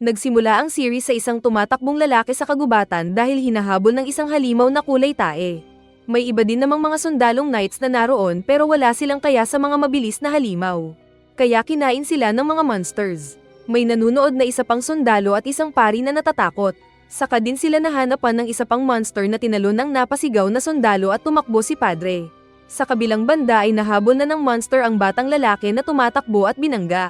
Nagsimula ang series sa isang tumatakbong lalaki sa kagubatan dahil hinahabol ng isang halimaw na kulay tae. May iba din namang mga sundalong knights na naroon pero wala silang kaya sa mga mabilis na halimaw. Kaya kinain sila ng mga monsters. May nanunood na isa pang sundalo at isang pari na natatakot. Saka din sila nahanapan ng isa pang monster na tinalon ng napasigaw na sundalo at tumakbo si Padre. Sa kabilang banda ay nahabol na ng monster ang batang lalaki na tumatakbo at binangga.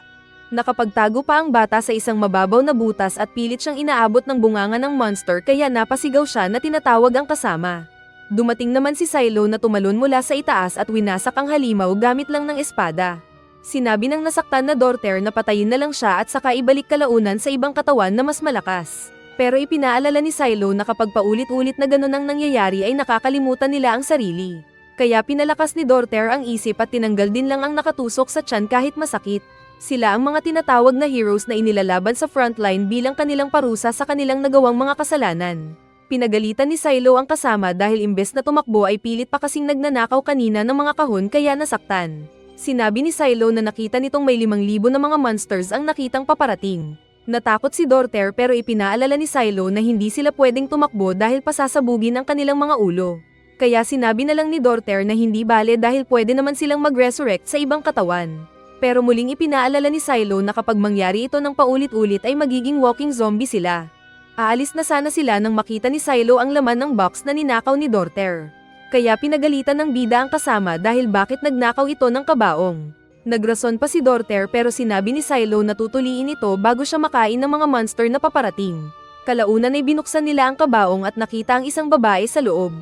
Nakapagtago pa ang bata sa isang mababaw na butas at pilit siyang inaabot ng bunganga ng monster kaya napasigaw siya na tinatawag ang kasama. Dumating naman si Silo na tumalon mula sa itaas at winasak ang halimaw gamit lang ng espada. Sinabi ng nasaktan na Dorter na patayin na lang siya at saka ibalik kalaunan sa ibang katawan na mas malakas. Pero ipinaalala ni Silo na kapag paulit-ulit na ganun ang nangyayari ay nakakalimutan nila ang sarili. Kaya pinalakas ni Dorter ang isip at tinanggal din lang ang nakatusok sa tiyan kahit masakit. Sila ang mga tinatawag na heroes na inilalaban sa frontline bilang kanilang parusa sa kanilang nagawang mga kasalanan. Pinagalitan ni Silo ang kasama dahil imbes na tumakbo ay pilit pa kasing nagnanakaw kanina ng mga kahon kaya nasaktan. Sinabi ni Silo na nakita nitong may 5,000 na mga monsters ang nakitang paparating. Natakot si Dorter pero ipinaalala ni Silo na hindi sila pwedeng tumakbo dahil pasasabugin ang kanilang mga ulo. Kaya sinabi na lang ni Dorter na hindi bale dahil pwede naman silang mag-resurrect sa ibang katawan. Pero muling ipinaalala ni Silo na kapag mangyari ito ng paulit-ulit ay magiging walking zombie sila. Aalis na sana sila nang makita ni Silo ang laman ng box na ninakaw ni Dorter. Kaya pinagalitan ng bida ang kasama dahil bakit nagnakaw ito ng kabaong. Nagrason pa si Dorter pero sinabi ni Silo na tutuliin ito bago siya makain ng mga monster na paparating. Kalaunan ay binuksan nila ang kabaong at nakita ang isang babae sa loob.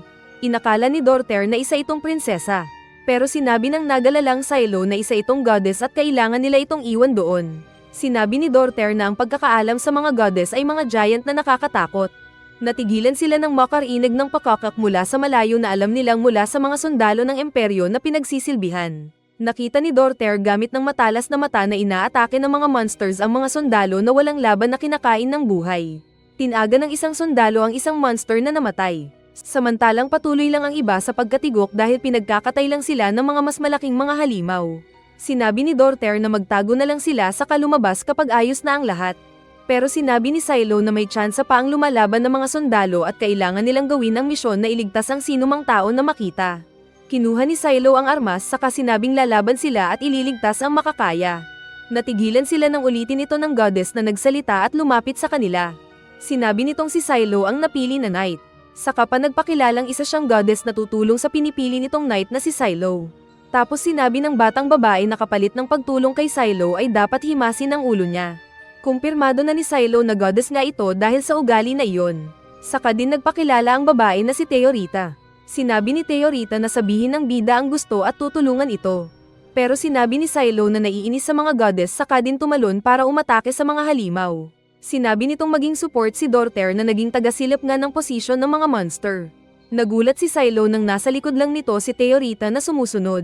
Inakala ni Dorter na isa itong prinsesa. Pero sinabi ng nagalalang Silo na isa itong goddess at kailangan nila itong iwan doon. Sinabi ni Dorter na ang pagkakaalam sa mga goddess ay mga giant na nakakatakot. Natigilan sila ng makarinig ng pakakak mula sa malayo na alam nilang mula sa mga sundalo ng imperyo na pinagsisilbihan. Nakita ni Dorter gamit ng matalas na mata na inaatake ng mga monsters ang mga sundalo na walang laban na kinakain ng buhay. Tinaga ng isang sundalo ang isang monster na namatay. Samantalang patuloy lang ang iba sa pagkatigok dahil pinagkakatay lang sila ng mga mas malaking mga halimaw. Sinabi ni Dorter na magtago na lang sila saka lumabas kapag ayos na ang lahat. Pero sinabi ni Silo na may tsansa pa ang lumalaban ng mga sundalo at kailangan nilang gawin ang misyon na iligtas ang sinumang tao na makita. Kinuha ni Silo ang armas saka sinabing lalaban sila at ililigtas ang makakaya. Natigilan sila nang ulitin ito ng goddess na nagsalita at lumapit sa kanila. Sinabi nitong si Silo ang napili na knight. Saka pa nagpakilalang isa siyang goddess na tutulong sa pinipili nitong knight na si Silo. Tapos sinabi ng batang babae na kapalit ng pagtulong kay Silo ay dapat himasin ang ulo niya. Kumpirmado na ni Silo na goddess nga ito dahil sa ugali na iyon. Saka din nagpakilala ang babae na si Teorita. Sinabi ni Teorita na sabihin ng bida ang gusto at tutulungan ito. Pero sinabi ni Silo na naiinis sa mga goddess saka din tumalon para umatake sa mga halimaw. Sinabi nitong maging support si Dorter na naging tagasilip nga ng posisyon ng mga monster. Nagulat si Silo nang nasa likod lang nito si Teorita na sumusunod.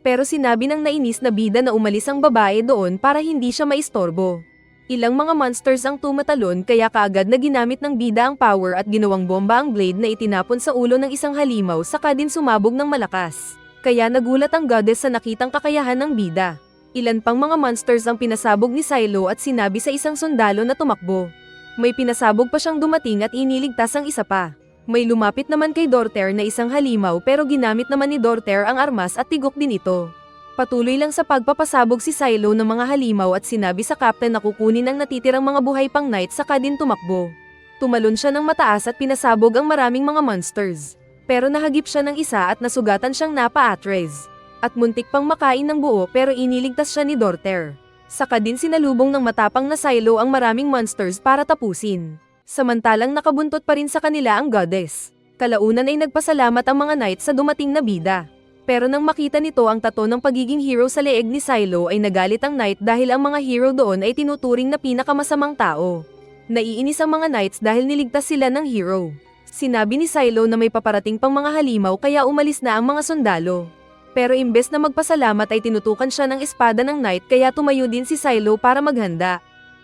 Pero sinabi ng nainis na bida na umalis ang babae doon para hindi siya maistorbo. Ilang mga monsters ang tumatalon kaya kaagad na ginamit ng bida ang power at ginawang bomba ang blade na itinapon sa ulo ng isang halimaw saka din sumabog ng malakas. Kaya nagulat ang goddess sa nakitang kakayahan ng bida. Ilan pang mga monsters ang pinasabog ni Silo at sinabi sa isang sundalo na tumakbo. May pinasabog pa siyang dumating at iniligtas ang isa pa. May lumapit naman kay Dorter na isang halimaw pero ginamit naman ni Dorter ang armas at tigok din ito. Patuloy lang sa pagpapasabog si Silo ng mga halimaw at sinabi sa captain na kukunin ang natitirang mga buhay pang knight saka din tumakbo. Tumalon siya ng mataas at pinasabog ang maraming mga monsters. Pero nahagip siya ng isa at nasugatan siyang napa-atres. At muntik pang makain ng buo pero iniligtas siya ni Dorter. Saka din sinalubong ng matapang na Silo ang maraming monsters para tapusin. Samantalang nakabuntot pa rin sa kanila ang goddess. Kalaunan ay nagpasalamat ang mga knights sa dumating na bida. Pero nang makita nito ang tato ng pagiging hero sa leeg ni Silo ay nagalit ang knight dahil ang mga hero doon ay tinuturing na pinakamasamang tao. Naiinis ang mga knights dahil niligtas sila ng hero. Sinabi ni Silo na may paparating pang mga halimaw kaya umalis na ang mga sundalo. Pero imbes na magpasalamat ay tinutukan siya ng espada ng knight kaya tumayo din si Silo para maghanda.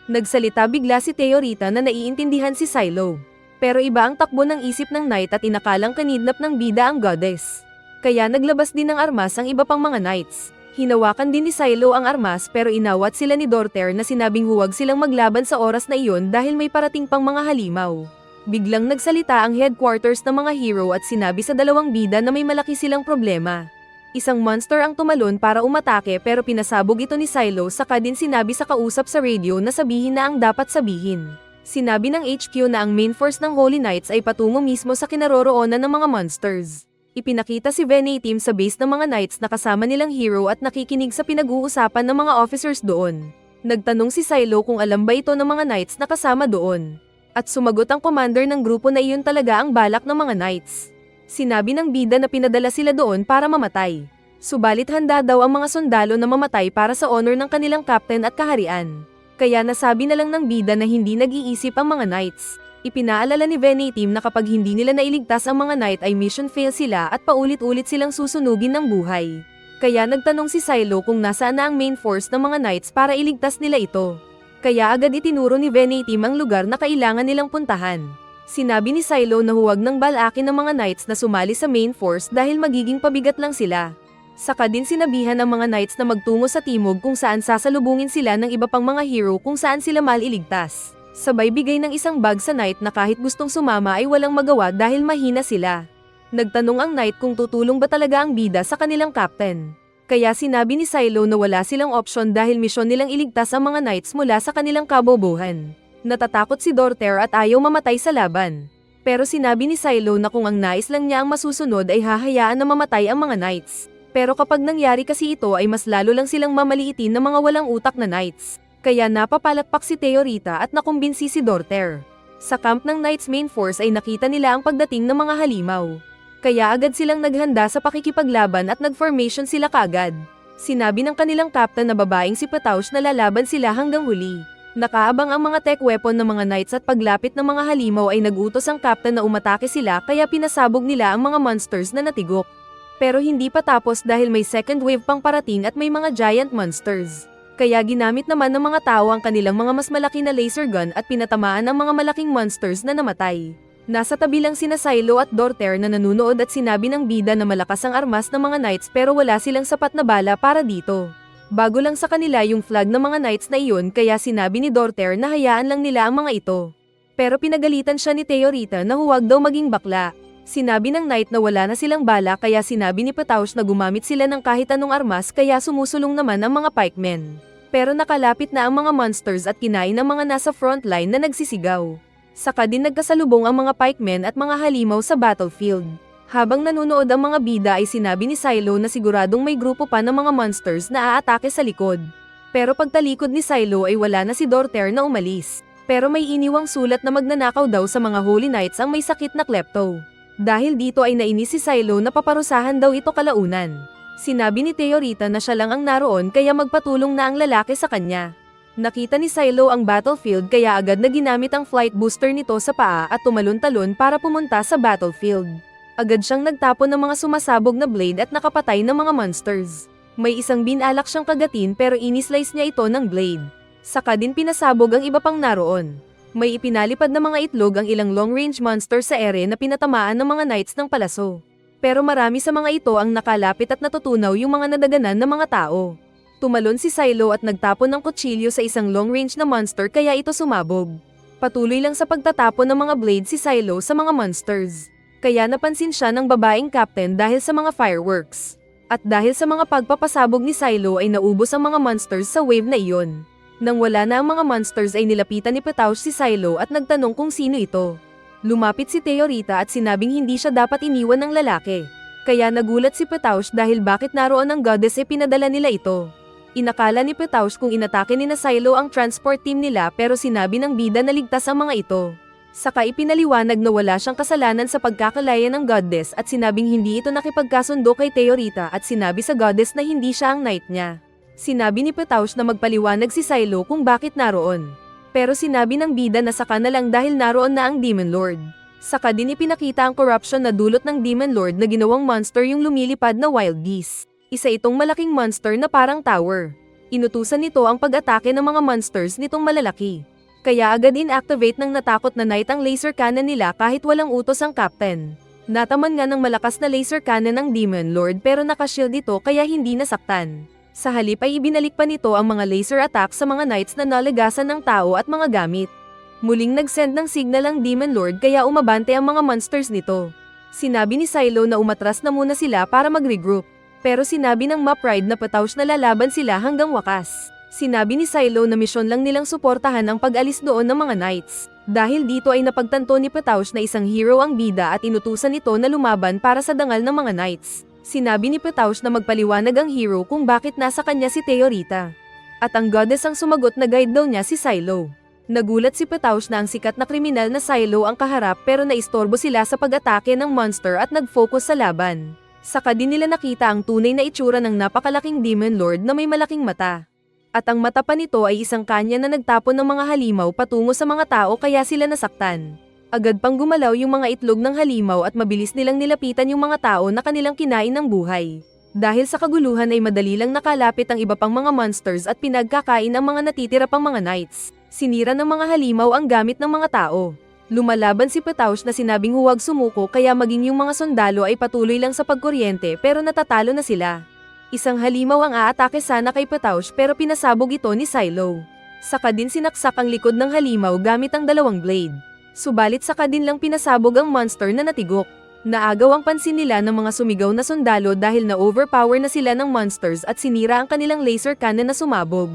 Nagsalita bigla si Teorita na naiintindihan si Silo. Pero iba ang takbo ng isip ng knight at inakalang kanidnap ng bida ang goddess. Kaya naglabas din ng armas ang iba pang mga knights. Hinawakan din ni Silo ang armas pero inawat sila ni Dorter na sinabing huwag silang maglaban sa oras na iyon dahil may parating pang mga halimaw. Biglang nagsalita ang headquarters ng mga hero at sinabi sa dalawang bida na may malaki silang problema. Isang monster ang tumalon para umatake pero pinasabog ito ni Silo saka din sinabi sa kausap sa radio na sabihin na ang dapat sabihin. Sinabi ng HQ na ang main force ng Holy Knights ay patungo mismo sa kinaroroonan ng mga monsters. Ipinakita si Venatim sa base ng mga Knights na kasama nilang hero at nakikinig sa pinag-uusapan ng mga officers doon. Nagtanong si Silo kung alam ba ito ng mga Knights na kasama doon. At sumagot ang commander ng grupo na iyon talaga ang balak ng mga Knights. Sinabi ng bida na pinadala sila doon para mamatay. Subalit handa daw ang mga sundalo na mamatay para sa honor ng kanilang captain at kaharian. Kaya nasabi na lang ng bida na hindi nag-iisip ang mga Knights. Ipinaalala ni Venatim na kapag hindi nila nailigtas ang mga Knight ay mission fail sila at paulit-ulit silang susunugin ng buhay. Kaya nagtanong si Silo kung nasaan na ang main force ng mga Knights para iligtas nila ito. Kaya agad itinuro ni Venatim ang lugar na kailangan nilang puntahan. Sinabi ni Silo na huwag nang balakin ng mga Knights na sumali sa main force dahil magiging pabigat lang sila. Saka din sinabihan ng mga Knights na magtungo sa timog kung saan sasalubungin sila ng iba pang mga hero kung saan sila maliligtas. Sabay bigay ng isang bag sa Knight na kahit gustong sumama ay walang magawa dahil mahina sila. Nagtanong ang Knight kung tutulong ba talaga ang bida sa kanilang captain. Kaya sinabi ni Silo na wala silang option dahil misyon nilang iligtas ang mga Knights mula sa kanilang kabobohan. Natatakot si Dorter at ayaw mamatay sa laban. Pero sinabi ni Silo na kung ang nais lang niya ang masusunod ay hahayaan na mamatay ang mga Knights. Pero kapag nangyari kasi ito ay mas lalo lang silang mamaliitin ng mga walang utak na Knights. Kaya napapalakpak si Teorita at nakumbinsi si Dorter. Sa camp ng Knights main force ay nakita nila ang pagdating ng mga halimaw. Kaya agad silang naghanda sa pakikipaglaban at nag-formation sila kaagad. Sinabi ng kanilang captain na babaeng si Pataush na lalaban sila hanggang huli. Nakaabang ang mga tech weapon ng mga Knights at paglapit ng mga halimaw ay nagutos ang captain na umatake sila kaya pinasabog nila ang mga monsters na natigok. Pero hindi pa tapos dahil may second wave pang parating at may mga giant monsters. Kaya ginamit naman ng mga tao ang kanilang mga mas malaki na laser gun at pinatamaan ang mga malaking monsters na namatay. Nasa tabi lang sina Silo at Dorter na nanunood at sinabi ng bida na malakas ang armas ng mga Knights pero wala silang sapat na bala para dito. Bago lang sa kanila yung flag ng mga Knights na iyon kaya sinabi ni Dorter na hayaan lang nila ang mga ito. Pero pinagalitan siya ni Teorita na huwag daw maging bakla. Sinabi ng Knight na wala na silang bala kaya sinabi ni Pataush na gumamit sila ng kahit anong armas kaya sumusulong naman ang mga pikemen. Pero nakalapit na ang mga monsters at kinain ang mga nasa frontline na nagsisigaw. Saka din nagkasalubong ang mga pikemen at mga halimaw sa battlefield. Habang nanunood ang mga bida ay sinabi ni Silo na siguradong may grupo pa ng mga monsters na aatake sa likod. Pero pagtalikod ni Silo ay wala na si Dorter na umalis. Pero may iniwang sulat na magnanakaw daw sa mga Holy Knights ang may sakit na klepto. Dahil dito ay nainis si Silo na paparusahan daw ito kalaunan. Sinabi ni Teorita na siya lang ang naroon kaya magpatulong na ang lalaki sa kanya. Nakita ni Silo ang battlefield kaya agad na ginamit ang flight booster nito sa paa at tumalon-talon para pumunta sa battlefield. Agad siyang nagtapon ng mga sumasabog na blade at nakapatay ng mga monsters. May isang binalak siyang kagatin pero inislice niya ito ng blade. Saka din pinasabog ang iba pang naroon. May ipinalipad na mga itlog ang ilang long-range monster sa ere na pinatamaan ng mga Knights ng palaso. Pero marami sa mga ito ang nakalapit at natutunaw yung mga nadaganan ng mga tao. Tumalon si Silo at nagtapon ng kutsilyo sa isang long-range na monster kaya ito sumabog. Patuloy lang sa pagtatapon ng mga blade si Silo sa mga monsters. Kaya napansin siya ng babaeng captain dahil sa mga fireworks. At dahil sa mga pagpapasabog ni Silo ay naubos ang mga monsters sa wave na iyon. Nang wala na ang mga monsters ay nilapitan ni Pataush si Silo at nagtanong kung sino ito. Lumapit si Teorita at sinabing hindi siya dapat iniwan ng lalaki. Kaya nagulat si Pataush dahil bakit naroon ang goddess pinadala nila ito. Inakala ni Pataush kung inatake ni na Silo ang transport team nila pero sinabi ng bida na ligtas ang mga ito. Saka ipinaliwanag na wala siyang kasalanan sa pagkakalaya ng goddess at sinabing hindi ito nakipagkasundo kay Teorita at sinabi sa goddess na hindi siya ang knight niya. Sinabi ni Pataush na magpaliwanag si Silo kung bakit naroon. Pero sinabi ng bida na saka na lang dahil naroon na ang Demon Lord. Saka din ipinakita ang corruption na dulot ng Demon Lord na ginawang monster yung lumilipad na wild geese. Isa itong malaking monster na parang tower. Inutusan nito ang pag-atake ng mga monsters nitong malalaki. Kaya agad inactivate ng natakot na knight ang laser cannon nila kahit walang utos ang captain. Nataman nga ng malakas na laser cannon ang Demon Lord pero nakashield ito kaya hindi nasaktan. Sa halip ay ibinalik pa nito ang mga laser attack sa mga knights na nalagasan ng tao at mga gamit. Muling nag-send ng signal ang Demon Lord kaya umabante ang mga monsters nito. Sinabi ni Silo na umatras na muna sila para mag-regroup. Pero sinabi ng Map Ride na pataush na lalaban sila hanggang wakas. Sinabi ni Silo na misyon lang nilang suportahan ang pag-alis doon ng mga knights. Dahil dito ay napagtanto ni Pataush na isang hero ang bida at inutusan nito na lumaban para sa dangal ng mga knights. Sinabi ni Pataush na magpaliwanag ang hero kung bakit nasa kanya si Theorita. At ang goddess ang sumagot na guide daw niya si Silo. Nagulat si Pataush na ang sikat na kriminal na Silo ang kaharap pero naistorbo sila sa pag-atake ng monster at nag-focus sa laban. Saka din nila nakita ang tunay na itsura ng napakalaking Demon Lord na may malaking mata. At ang mata pa nito ay isang kanya na nagtapon ng mga halimaw patungo sa mga tao kaya sila nasaktan. Agad pang gumalaw yung mga itlog ng halimaw at mabilis nilang nilapitan yung mga tao na kanilang kinain ng buhay. Dahil sa kaguluhan ay madali lang nakalapit ang iba pang mga monsters at pinagkakain ang mga natitira pang mga knights. Sinira ng mga halimaw ang gamit ng mga tao. Lumalaban si Pataush na sinabing huwag sumuko kaya maging yung mga sundalo ay patuloy lang sa pagkuryente pero natatalo na sila. Isang halimaw ang aatake sana kay Pataush pero pinasabog ito ni Silo. Saka din sinaksak ang likod ng halimaw gamit ang dalawang blade. Subalit saka din lang pinasabog ang monster na natigok. Naagaw ang pansin nila ng mga sumigaw na sundalo dahil na-overpower na sila ng monsters at sinira ang kanilang laser cannon na sumabog.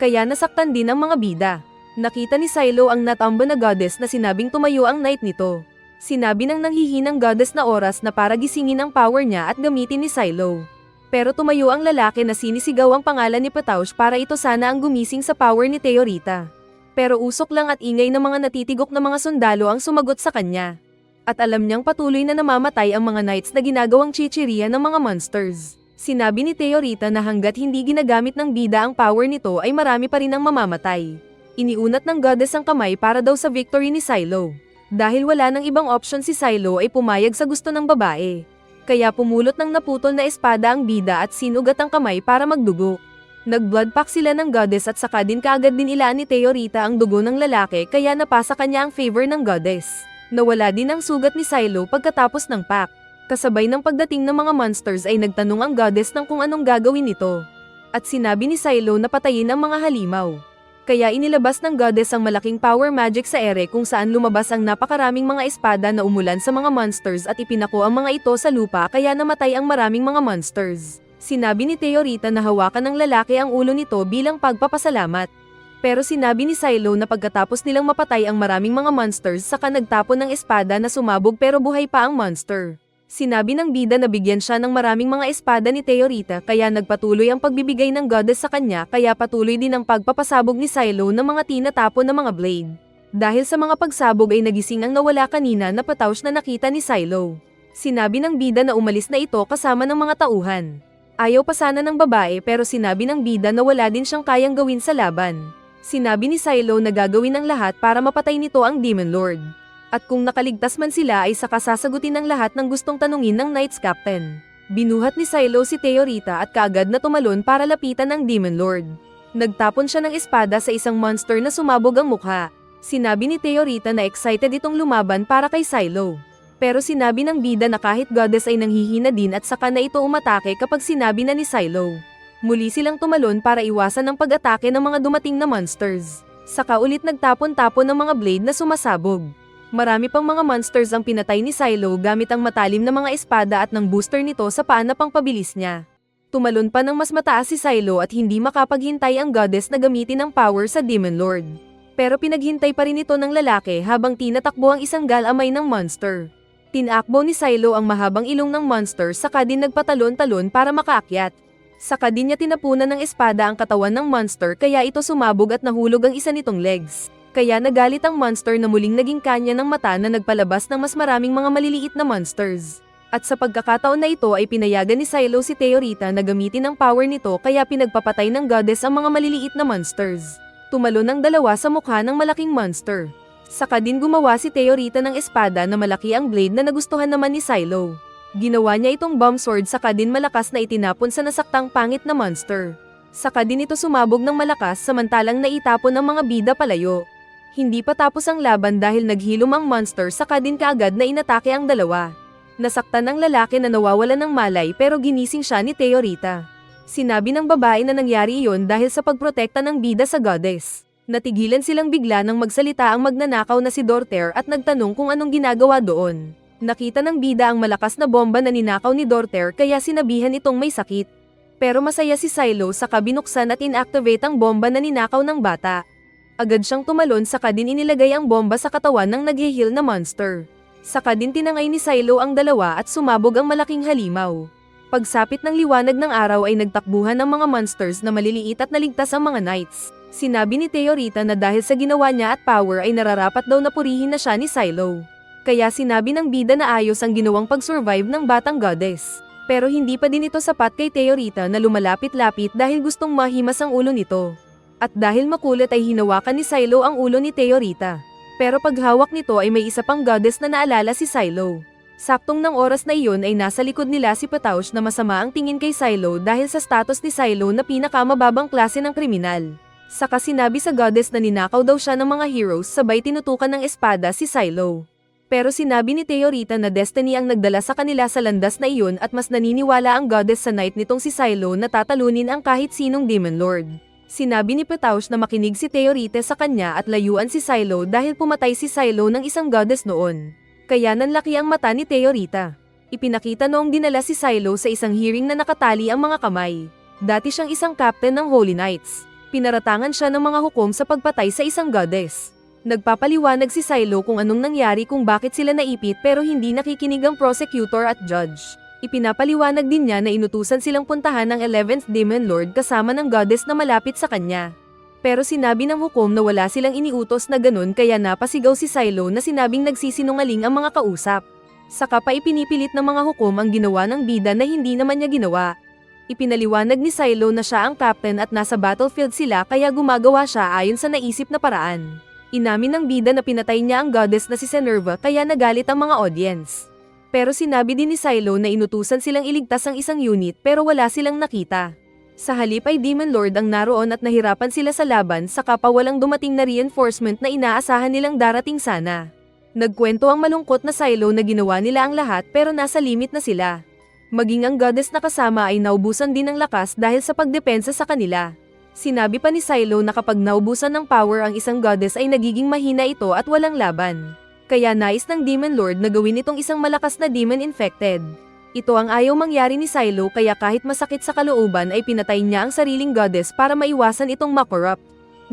Kaya nasaktan din ang mga bida. Nakita ni Silo ang natambo na goddess na sinabing tumayo ang knight nito. Sinabi ng nanghihinang goddess na oras na para gisingin ang power niya at gamitin ni Silo. Pero tumayo ang lalaki na sinisigaw ang pangalan ni Pataush para ito sana ang gumising sa power ni Theorita. Pero usok lang at ingay ng mga natitigok na mga sundalo ang sumagot sa kanya. At alam niyang patuloy na namamatay ang mga knights na ginagawang chichirya ng mga monsters. Sinabi ni Theorita na hanggat hindi ginagamit ng bida ang power nito ay marami pa rin ang mamamatay. Iniunat ng goddess ang kamay para daw sa victory ni Silo. Dahil wala nang ibang option si Silo ay pumayag sa gusto ng babae. Kaya pumulot ng naputol na espada ang bida at sinugat ang kamay para magdugo. Nag-bloodpack sila ng goddess at saka din kaagad din ilaan ni Theorita ang dugo ng lalaki kaya napasa kanya ang favor ng goddess. Nawala din ang sugat ni Silo pagkatapos ng pack. Kasabay ng pagdating ng mga monsters ay nagtanong ang goddess ng kung anong gagawin nito. At sinabi ni Silo na patayin ang mga halimaw. Kaya inilabas ng goddess ang malaking power magic sa ere kung saan lumabas ang napakaraming mga espada na umulan sa mga monsters at ipinako ang mga ito sa lupa kaya namatay ang maraming mga monsters. Sinabi ni Theorita na hawakan ng lalaki ang ulo nito bilang pagpapasalamat. Pero sinabi ni Silo na pagkatapos nilang mapatay ang maraming mga monsters saka nagtapon ng espada na sumabog pero buhay pa ang monster. Sinabi ng bida na bigyan siya ng maraming mga espada ni Theorita kaya nagpatuloy ang pagbibigay ng goddess sa kanya kaya patuloy din ang pagpapasabog ni Silo ng mga tinatapon na mga blade. Dahil sa mga pagsabog ay nagising ang nawala kanina na Pataush na nakita ni Silo. Sinabi ng bida na umalis na ito kasama ng mga tauhan. Ayaw pa sana ng babae pero sinabi ng bida na wala din siyang kayang gawin sa laban. Sinabi ni Silo na gagawin ang lahat para mapatay nito ang Demon Lord. At kung nakaligtas man sila ay saka sasagutin ng lahat ng gustong tanungin ng Knights Captain. Binuhat ni Silo si Theorita at kaagad na tumalon para lapitan ng Demon Lord. Nagtapon siya ng espada sa isang monster na sumabog ang mukha. Sinabi ni Theorita na excited itong lumaban para kay Silo. Pero sinabi ng bida na kahit goddess ay nanghihina din at saka na ito umatake kapag sinabi na ni Silo. Muli silang tumalon para iwasan ang pag-atake ng mga dumating na monsters. Saka ulit nagtapon-tapon ng mga blade na sumasabog. Marami pang mga monsters ang pinatay ni Silo gamit ang matalim na mga espada at ng booster nito sa paa na pangpabilis niya. Tumalon pa ng mas mataas si Silo at hindi makapaghintay ang goddess na gamitin ang power sa Demon Lord. Pero pinaghintay pa rin ito ng lalaki habang tinatakbo ang isang galamay ng monster. Tinakbo ni Silo ang mahabang ilong ng monster saka din nagpatalon-talon para makaakyat. Saka din niya tinapunan ng espada ang katawan ng monster kaya ito sumabog at nahulog ang isa nitong legs. Kaya nagalit ang monster na muling naging kanya ng mata na nagpalabas ng mas maraming mga maliliit na monsters. At sa pagkakataon na ito ay pinayagan ni Silo si Theorita na gamitin ang power nito kaya pinagpapatay ng goddess ang mga maliliit na monsters. Tumalon ang dalawa sa mukha ng malaking monster. Saka din gumawa si Theorita ng espada na malaki ang blade na nagustuhan naman ni Silo. Ginawa niya itong bomb sword saka din malakas na itinapon sa nasaktang pangit na monster. Saka din ito sumabog ng malakas samantalang naitapon ng mga bida palayo. Hindi pa tapos ang laban dahil naghilom ang monster saka din kaagad na inatake ang dalawa. Nasaktan ang lalaki na nawawalan ng malay pero ginising siya ni Theorita. Sinabi ng babae na nangyari iyon dahil sa pagprotekta ng bida sa goddess. Natigilan silang bigla nang magsalita ang magnanakaw na si Dorter at nagtanong kung anong ginagawa doon. Nakita ng bida ang malakas na bomba na ninakaw ni Dorter kaya sinabihan itong may sakit. Pero masaya si Silo sa binuksan at inactivate ang bomba na ninakaw ng bata. Agad siyang tumalon saka din inilagay ang bomba sa katawan ng nag-heal na monster. Saka din tinangay ni Silo ang dalawa at sumabog ang malaking halimaw. Pagsapit ng liwanag ng araw ay nagtakbuhan ang mga monsters na maliliit at naligtas ang mga knights. Sinabi ni Theorita na dahil sa ginawa niya at power ay nararapat daw na purihin na siya ni Silo. Kaya sinabi ng bida na ayos ang ginawang pag-survive ng batang goddess. Pero hindi pa din ito sapat kay Theorita na lumalapit-lapit dahil gustong mahimas ang ulo nito. At dahil makulit ay hinawakan ni Silo ang ulo ni Theorita. Pero paghawak nito ay may isa pang goddess na naalala si Silo. Saktong ng oras na iyon ay nasa likod nila si Pataush na masama ang tingin kay Silo dahil sa status ni Silo na pinakamababang klase ng kriminal. Saka sinabi sa goddess na ninakaw daw siya ng mga heroes sabay tinutukan ng espada si Silo. Pero sinabi ni Theorita na Destiny ang nagdala sa kanila sa landas na iyon at mas naniniwala ang goddess sa knight nitong si Silo na tatalunin ang kahit sinong demon lord. Sinabi ni Pataush na makinig si Theorita sa kanya at layuan si Silo dahil pumatay si Silo ng isang goddess noon. Kaya nanlaki ang mata ni Theorita. Ipinakita noong dinala si Silo sa isang hearing na nakatali ang mga kamay. Dati siyang isang captain ng Holy Knights. Pinaratangan siya ng mga hukom sa pagpatay sa isang goddess. Nagpapaliwanag si Silo kung anong nangyari kung bakit sila naipit pero hindi nakikinig ang prosecutor at judge. Ipinapaliwanag din niya na inutusan silang puntahan ng 11th Demon Lord kasama ng goddess na malapit sa kanya. Pero sinabi ng hukom na wala silang iniutos na ganun kaya napasigaw si Silo na sinabing nagsisinungaling ang mga kausap. Saka pa ipinipilit ng mga hukom ang ginawa ng bida na hindi naman niya ginawa. Ipinaliwanag ni Silo na siya ang captain at nasa battlefield sila kaya gumagawa siya ayon sa naisip na paraan. Inamin ng bida na pinatay niya ang goddess na si Senerva kaya nagalit ang mga audience. Pero sinabi din ni Silo na inutusan silang iligtas ang isang unit pero wala silang nakita. Sa halip ay Demon Lord ang naroon at nahirapan sila sa laban saka pa walang dumating na reinforcement na inaasahan nilang darating sana. Nagkwento ang malungkot na Silo na ginawa nila ang lahat pero nasa limit na sila. Maging ang goddess na kasama ay naubusan din ng lakas dahil sa pagdepensa sa kanila. Sinabi pa ni Silo na kapag naubusan ng power ang isang goddess ay nagiging mahina ito at walang laban. Kaya nais ng Demon Lord na gawin itong isang malakas na demon infected. Ito ang ayaw mangyari ni Silo kaya kahit masakit sa kalooban ay pinatay niya ang sariling goddess para maiwasan itong makorrupt.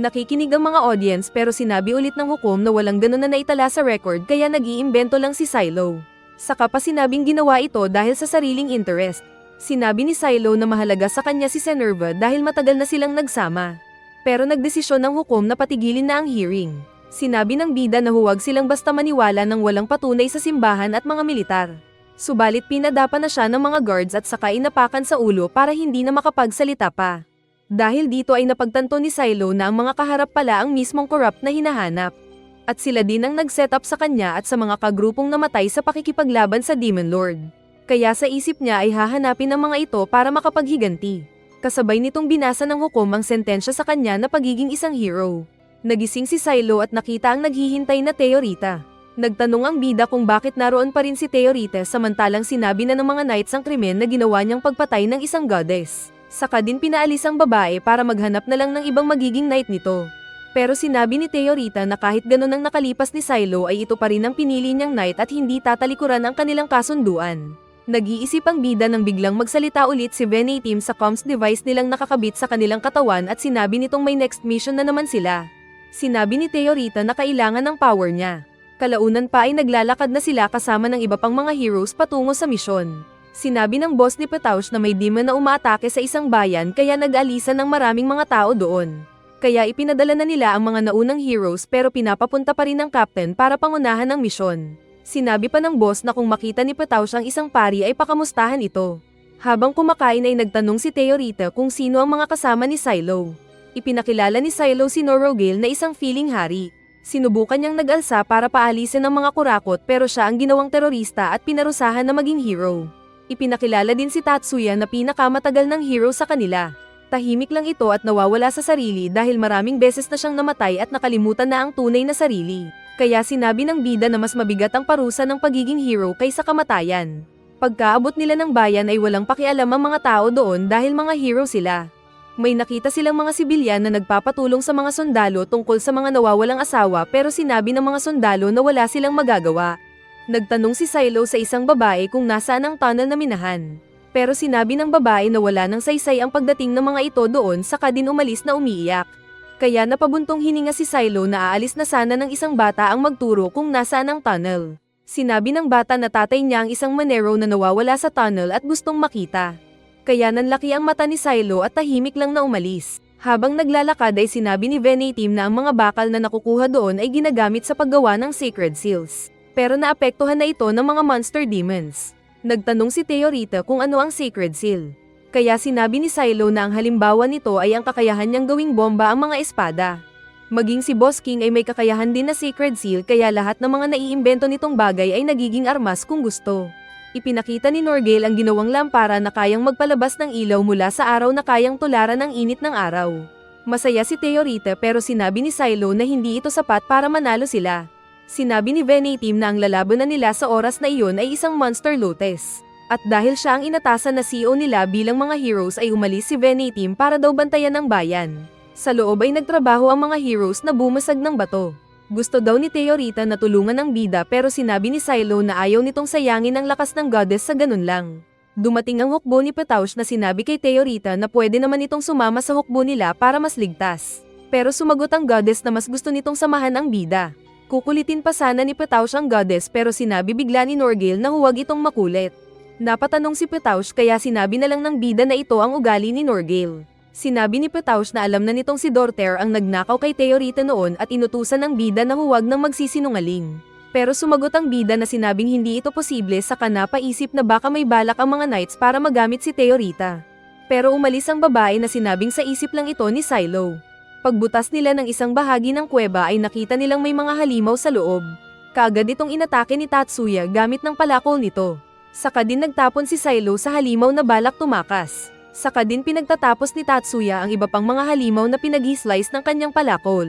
Nakikinig ang mga audience pero sinabi ulit ng hukom na walang ganun na naitala sa record kaya nag-iimbento lang si Silo. Saka pa sinabing ginawa ito dahil sa sariling interest. Sinabi ni Silo na mahalaga sa kanya si Senerva dahil matagal na silang nagsama. Pero nagdesisyon ng hukom na patigilin na ang hearing. Sinabi ng bida na huwag silang basta maniwala ng walang patunay sa simbahan at mga militar. Subalit pinadapa na siya ng mga guards at saka inapakan sa ulo para hindi na makapagsalita pa. Dahil dito ay napagtanto ni Silo na ang mga kaharap pala ang mismong corrupt na hinahanap. At sila din ang nag-set up sa kanya at sa mga kagrupong namatay sa pakikipaglaban sa Demon Lord. Kaya sa isip niya ay hahanapin ang mga ito para makapaghiganti. Kasabay nitong binasa ng hukom ang sentensya sa kanya na pagiging isang hero. Nagising si Silo at nakita ang naghihintay na Theorita. Nagtanong ang bida kung bakit naroon pa rin si Theorita samantalang sinabi na ng mga knights ang krimen na ginawa niyang pagpatay ng isang goddess. Saka din pinaalis ang babae para maghanap na lang ng ibang magiging knight nito. Pero sinabi ni Theorita na kahit ganun ang nakalipas ni Silo ay ito pa rin ang pinili niyang knight at hindi tatalikuran ang kanilang kasunduan. Nag-iisip ang bida nang biglang magsalita ulit si Venatim sa comms device nilang nakakabit sa kanilang katawan at sinabi nitong may next mission na naman sila. Sinabi ni Theorita na kailangan ng power niya. Kalaunan pa ay naglalakad na sila kasama ng iba pang mga heroes patungo sa misyon. Sinabi ng boss ni Pataush na may demon na umaatake sa isang bayan kaya nag-alisan ng maraming mga tao doon. Kaya ipinadala na nila ang mga naunang heroes pero pinapapunta pa rin ng captain para pangunahan ng misyon. Sinabi pa ng boss na kung makita ni Pataush ang isang pari ay pakamustahan ito. Habang kumakain ay nagtanong si Theorita kung sino ang mga kasama ni Silo. Ipinakilala ni Silo si Norogale na isang feeling hari. Sinubukan niyang nag-alsa para paalisin ang mga kurakot pero siya ang ginawang terorista at pinarusahan na maging hero. Ipinakilala din si Tatsuya na pinakamatagal ng hero sa kanila. Tahimik lang ito at nawawala sa sarili dahil maraming beses na siyang namatay at nakalimutan na ang tunay na sarili. Kaya sinabi ng bida na mas mabigat ang parusa ng pagiging hero kaysa kamatayan. Pagkaabot nila ng bayan ay walang pakialam ang mga tao doon dahil mga hero sila. May nakita silang mga sibilyan na nagpapatulong sa mga sundalo tungkol sa mga nawawalang asawa pero sinabi ng mga sundalo na wala silang magagawa. Nagtanong si Silo sa isang babae kung nasaan ang tunnel na minahan. Pero sinabi ng babae na wala nang saysay ang pagdating ng mga ito doon saka din umalis na umiiyak. Kaya napabuntong hininga si Silo na aalis na sana ng isang bata ang magturo kung nasaan ang tunnel. Sinabi ng bata na tatay niya ang isang manero na nawawala sa tunnel at gustong makita. Kaya nanlaki ang mata ni Silo at tahimik lang na umalis. Habang naglalakad ay sinabi ni Venatim na ang mga bakal na nakukuha doon ay ginagamit sa paggawa ng sacred seals. Pero naapektuhan na ito ng mga monster demons. Nagtanong si Theorita kung ano ang sacred seal. Kaya sinabi ni Silo na ang halimbawa nito ay ang kakayahan niyang gawing bomba ang mga espada. Maging si Boss King ay may kakayahan din na sacred seal kaya lahat ng mga naiimbento nitong bagay ay nagiging armas kung gusto. Ipinakita ni Norgale ang ginawang lampara na kayang magpalabas ng ilaw mula sa araw na kayang tularan ng init ng araw. Masaya si Theorita pero sinabi ni Silo na hindi ito sapat para manalo sila. Sinabi ni Venatim na ang lalabanan nila sa oras na iyon ay isang monster lotus. At dahil siya ang inatasan na CEO nila bilang mga heroes ay umalis si Venatim para daw bantayan ang bayan. Sa loob ay nagtrabaho ang mga heroes na bumasag ng bato. Gusto daw ni Theorita na tulungan ang bida pero sinabi ni Silo na ayaw nitong sayangin ang lakas ng goddess sa ganun lang. Dumating ang hukbo ni Petaush na sinabi kay Theorita na pwede naman itong sumama sa hukbo nila para mas ligtas. Pero sumagot ang goddess na mas gusto nitong samahan ang bida. Kukulitin pa sana ni Petaush ang goddess pero sinabi bigla ni Norgale na huwag itong makulit. Napatanong si Petaush kaya sinabi na lang ng bida na ito ang ugali ni Norgale. Sinabi ni Petaush na alam na nitong si Dorter ang nagnakaw kay Theorita noon at inutusan ng bida na huwag nang magsisinungaling. Pero sumagot ang bida na sinabing hindi ito posible saka napaisip na baka may balak ang mga knights para magamit si Theorita. Pero umalis ang babae na sinabing sa isip lang ito ni Silo. Pagbutas nila ng isang bahagi ng kuweba ay nakita nilang may mga halimaw sa loob. Kaagad itong inatake ni Tatsuya gamit ng palakol nito. Saka din nagtapon si Silo sa halimaw na balak tumakas. Saka din pinagtatapos ni Tatsuya ang iba pang mga halimaw na pinag-slice ng kanyang palakol.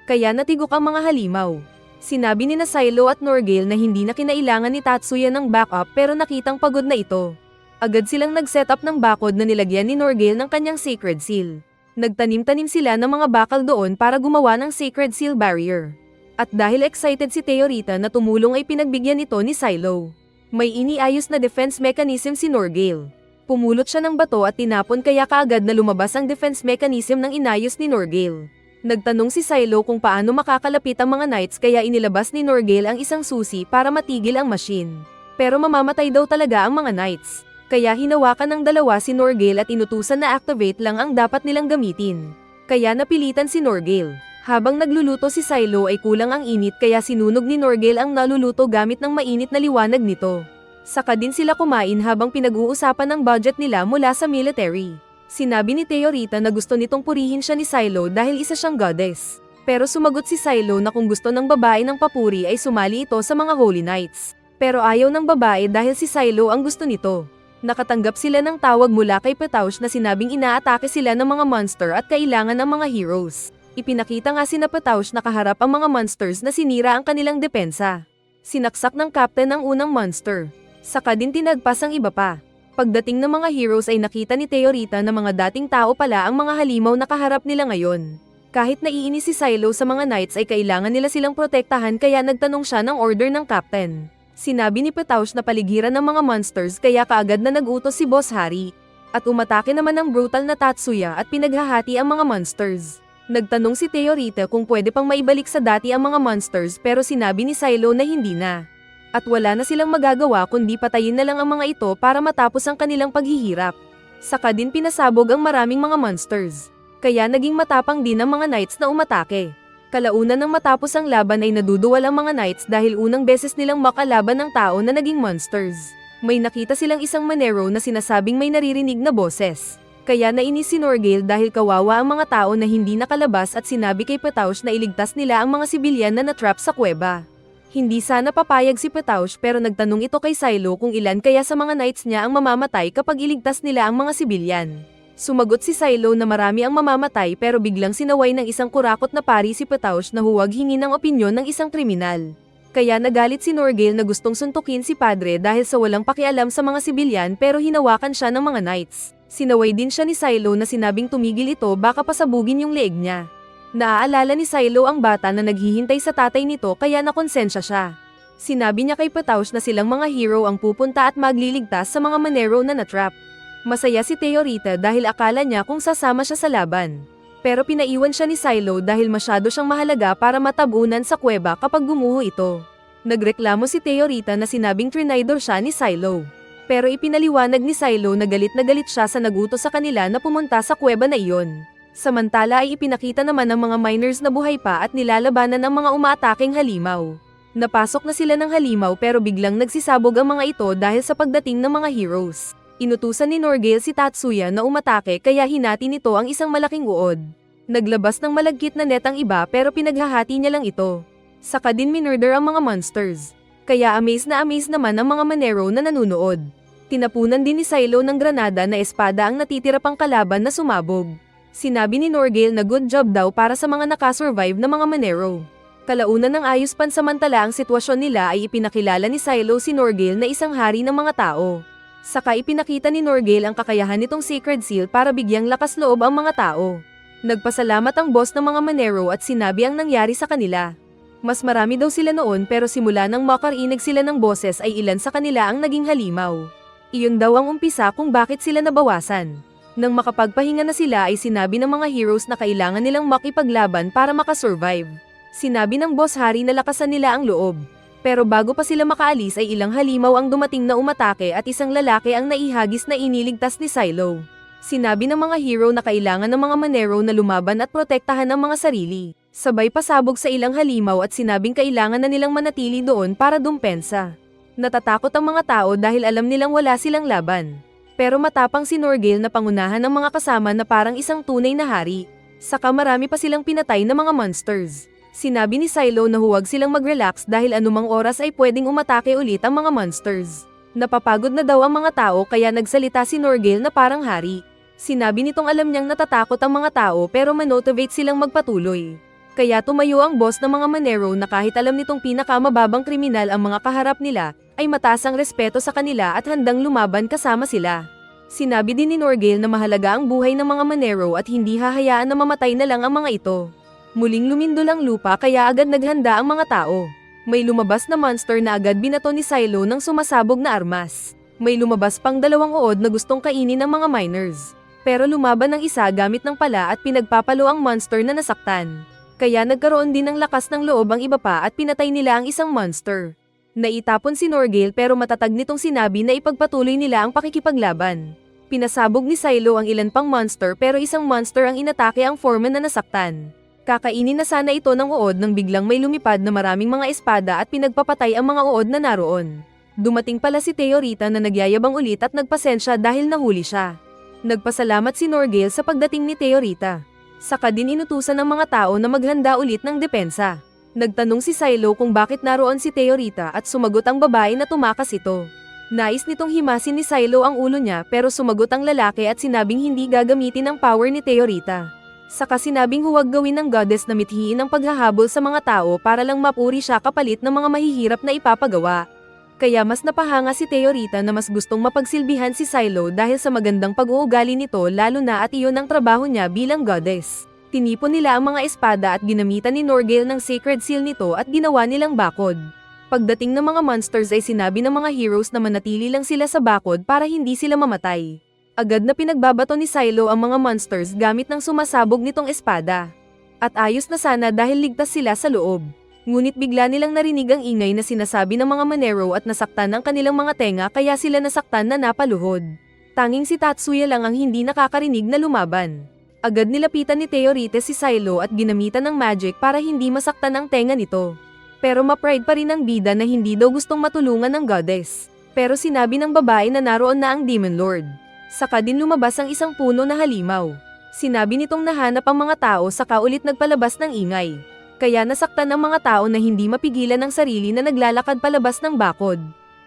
Kaya natigok ang mga halimaw. Sinabi ni Silo at Norgale na hindi na kinailangan ni Tatsuya ng backup pero nakitang pagod na ito. Agad silang nag-set up ng bakod na nilagyan ni Norgale ng kanyang sacred seal. Nagtanim-tanim sila ng mga bakal doon para gumawa ng sacred seal barrier. At dahil excited si Theorita na tumulong ay pinagbigyan ito ni Silo. May iniayos na defense mechanism si Norgale. Pumulot siya ng bato at tinapon kaya kaagad na lumabas ang defense mechanism ng inayos ni Norgale. Nagtanong si Silo kung paano makakalapit ang mga knights kaya inilabas ni Norgale ang isang susi para matigil ang machine. Pero mamamatay daw talaga ang mga knights. Kaya hinawakan ng dalawa si Norgale at inutusan na activate lang ang dapat nilang gamitin. Kaya napilitan si Norgale. Habang nagluluto si Silo ay kulang ang init kaya sinunog ni Norgale ang naluluto gamit ng mainit na liwanag nito. Saka din sila kumain habang pinag-uusapan ng budget nila mula sa military. Sinabi ni Theorita na gusto nitong purihin siya ni Silo dahil isa siyang goddess. Pero sumagot si Silo na kung gusto ng babae ng papuri ay sumali ito sa mga Holy Knights. Pero ayaw ng babae dahil si Silo ang gusto nito. Nakatanggap sila ng tawag mula kay Petaush na sinabing inaatake sila ng mga monster at kailangan ng mga heroes. Ipinakita nga sina Petaush na kaharap ang mga monsters na sinira ang kanilang depensa. Sinaksak ng captain ang unang monster. Saka din tinagpas ang iba pa. Pagdating ng mga heroes ay nakita ni Theorita na mga dating tao pala ang mga halimaw na kaharap nila ngayon. Kahit naiinis si Silo sa mga knights ay kailangan nila silang protektahan kaya nagtanong siya ng order ng captain. Sinabi ni Petaush na paligiran ng mga monsters kaya kaagad na nag-utos si Boss Hari. At umatake naman ng brutal na Tatsuya at pinaghahati ang mga monsters. Nagtanong si Theorita kung pwede pang maibalik sa dati ang mga monsters pero sinabi ni Silo na hindi na. At wala na silang magagawa kundi patayin na lang ang mga ito para matapos ang kanilang paghihirap. Saka din pinasabog ang maraming mga monsters. Kaya naging matapang din ang mga knights na umatake. Kalaunan ng matapos ang laban ay naduduwal ang mga knights dahil unang beses nilang makalaban ng tao na naging monsters. May nakita silang isang manero na sinasabing may naririnig na boses. Kaya nainis si Norgale dahil kawawa ang mga tao na hindi nakalabas at sinabi kay Petaush na iligtas nila ang mga sibilyan na natrap sa kuweba. Hindi sana papayag si Petaush pero nagtanong ito kay Silo kung ilan kaya sa mga knights niya ang mamamatay kapag iligtas nila ang mga sibilyan. Sumagot si Silo na marami ang mamamatay pero biglang sinaway ng isang kurakot na pari si Petaush na huwag hingin ang opinyon ng isang kriminal. Kaya nagalit si Norgale na gustong suntukin si Padre dahil sa walang pakialam sa mga sibilyan pero hinawakan siya ng mga knights. Sinaway din siya ni Silo na sinabing tumigil ito baka pasabugin yung leeg niya. Naaalala ni Silo ang bata na naghihintay sa tatay nito kaya nakonsensya siya. Sinabi niya kay Pataush na silang mga hero ang pupunta at magliligtas sa mga Monero na natrap. Masaya si Teorita dahil akala niya kung sasama siya sa laban. Pero pinaiwan siya ni Silo dahil masyado siyang mahalaga para matabunan sa kuweba kapag gumuho ito. Nagreklamo si Teorita na sinabing trinidor siya ni Silo. Pero ipinaliwanag ni Silo na galit siya sa nagutos sa kanila na pumunta sa kuweba na iyon. Samantala ay ipinakita naman ng mga miners na buhay pa at nilalabanan ang mga umaataking halimaw. Napasok na sila ng halimaw pero biglang nagsisabog ang mga ito dahil sa pagdating ng mga heroes. Inutusan ni Norgale si Tatsuya na umatake kaya hinati nito ang isang malaking uod. Naglabas ng malagkit na net ang iba pero pinaghahati niya lang ito. Saka din minurder ang mga monsters. Kaya amaze naman ang mga Monero na nanunood. Tinapunan din ni Silo ng granada na espada ang natitira pang kalaban na sumabog. Sinabi ni Norgale na good job daw para sa mga nakasurvive na mga Monero. Kalaunan ng ayos pansamantala ang sitwasyon nila ay ipinakilala ni Silo si Norgale na isang hari ng mga tao. Saka ipinakita ni Norgale ang kakayahan nitong Sacred Seal para bigyang lakas loob ang mga tao. Nagpasalamat ang boss ng mga Monero at sinabi ang nangyari sa kanila. Mas marami daw sila noon pero simula nang makarinig sila ng boses ay ilan sa kanila ang naging halimaw. Iyon daw ang umpisa kung bakit sila nabawasan. Nang makapagpahinga na sila ay sinabi ng mga heroes na kailangan nilang makipaglaban para makasurvive. Sinabi ng boss hari na lakasan nila ang loob. Pero bago pa sila makaalis ay ilang halimaw ang dumating na umatake at isang lalaki ang naihagis na iniligtas ni Silo. Sinabi ng mga hero na kailangan ng mga Monero na lumaban at protektahan ang mga sarili. Sabay pasabog sa ilang halimaw at sinabing kailangan na nilang manatili doon para dumpensa. Natatakot ang mga tao dahil alam nilang wala silang laban. Pero matapang si Norgale na pangunahan ng mga kasama na parang isang tunay na hari. Saka marami pa silang pinatay na mga monsters. Sinabi ni Silo na huwag silang mag-relax dahil anumang oras ay pwedeng umatake ulit ang mga monsters. Napapagod na daw ang mga tao kaya nagsalita si Norgale na parang hari. Sinabi nitong alam niyang natatakot ang mga tao pero manotivate silang magpatuloy. Kaya tumayo ang boss ng mga Monero na kahit alam nitong pinakamababang kriminal ang mga kaharap nila, ay mataas ang respeto sa kanila at handang lumaban kasama sila. Sinabi din ni Norgale na mahalaga ang buhay ng mga Monero at hindi hahayaan na mamatay na lang ang mga ito. Muling lumindol ang lupa kaya agad naghanda ang mga tao. May lumabas na monster na agad binato ni Silo ng sumasabog na armas. May lumabas pang dalawang uod na gustong kainin ng mga miners. Pero lumaban ng isa gamit ng pala at pinagpapalo ang monster na nasaktan. Kaya nagkaroon din ng lakas ng loob ang iba pa at pinatay nila ang isang monster. Naitapon si Norgale pero matatag nitong sinabi na ipagpatuloy nila ang pakikipaglaban. Pinasabog ni Silo ang ilan pang monster pero isang monster ang inatake ang foreman na nasaktan. Kakainin na sana ito ng uod nang biglang may lumipad na maraming mga espada at pinagpapatay ang mga uod na naroon. Dumating pala si Teorita na nagyayabang ulit at nagpasensya dahil nahuli siya. Nagpasalamat si Norgale sa pagdating ni Teorita. Saka din inutusan ng mga tao na maghanda ulit ng depensa. Nagtanong si Silo kung bakit naroon si Teorita at sumagot ang babae na tumakas ito. Nais nitong himasin ni Silo ang ulo niya pero sumagot ang lalaki at sinabing hindi gagamitin ang power ni Teorita. Saka sinabing huwag gawin ng goddess na mithiin ang paghahabol sa mga tao para lang mapuri siya kapalit ng mga mahihirap na ipapagawa. Kaya mas napahanga si Teorita na mas gustong mapagsilbihan si Silo dahil sa magandang pag-uugali nito lalo na at iyon ang trabaho niya bilang goddess. Tinipon nila ang mga espada at ginamitan ni Norgale ng Sacred Seal nito at ginawa nilang bakod. Pagdating ng mga monsters ay sinabi ng mga heroes na manatili lang sila sa bakod para hindi sila mamatay. Agad na pinagbabato ni Silo ang mga monsters gamit ng sumasabog nitong espada. At ayos na sana dahil ligtas sila sa loob. Ngunit bigla nilang narinig ang ingay na sinasabi ng mga Monero at nasaktan ang kanilang mga tenga kaya sila nasaktan na napaluhod. Tanging si Tatsuya lang ang hindi nakakarinig na lumaban. Agad nilapitan ni Teorita si Silo at ginamitan ng magic para hindi masaktan ang tenga nito. Pero ma-pride pa rin ang bida na hindi daw gustong matulungan ng goddess. Pero sinabi ng babae na naroon na ang Demon Lord. Saka din lumabas ang isang puno na halimaw. Sinabi nitong nahanap ang mga tao saka ulit nagpalabas ng ingay. Kaya nasaktan ang mga tao na hindi mapigilan ang sarili na naglalakad palabas ng bakod.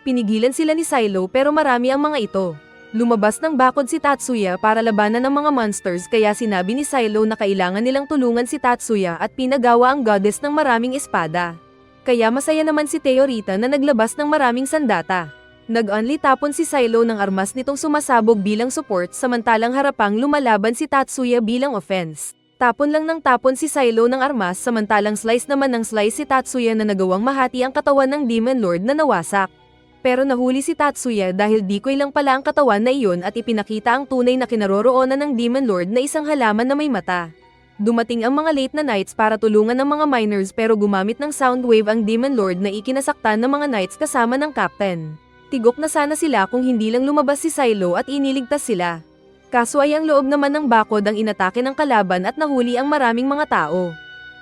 Pinigilan sila ni Silo pero marami ang mga ito. Lumabas ng bakod si Tatsuya para labanan ng mga monsters kaya sinabi ni Silo na kailangan nilang tulungan si Tatsuya at pinagawa ang goddess ng maraming espada. Kaya masaya naman si Teorita na naglabas ng maraming sandata. Nag-only tapon si Silo ng armas nitong sumasabog bilang support samantalang harapang lumalaban si Tatsuya bilang offense. Tapon lang ng tapon si Silo ng armas samantalang slice naman ng slice si Tatsuya na nagawang mahati ang katawan ng Demon Lord na nawasak. Pero nahuli si Tatsuya dahil decoy lang pala ang katawan na iyon at ipinakita ang tunay na kinaroroonan ng Demon Lord na isang halaman na may mata. Dumating ang mga late na knights para tulungan ng mga miners pero gumamit ng sound wave ang Demon Lord na ikinasaktan ng mga knights kasama ng captain. Tigok na sana sila kung hindi lang lumabas si Silo at iniligtas sila. Kaso ay ang loob naman ng bakod ang inatake ng kalaban at nahuli ang maraming mga tao.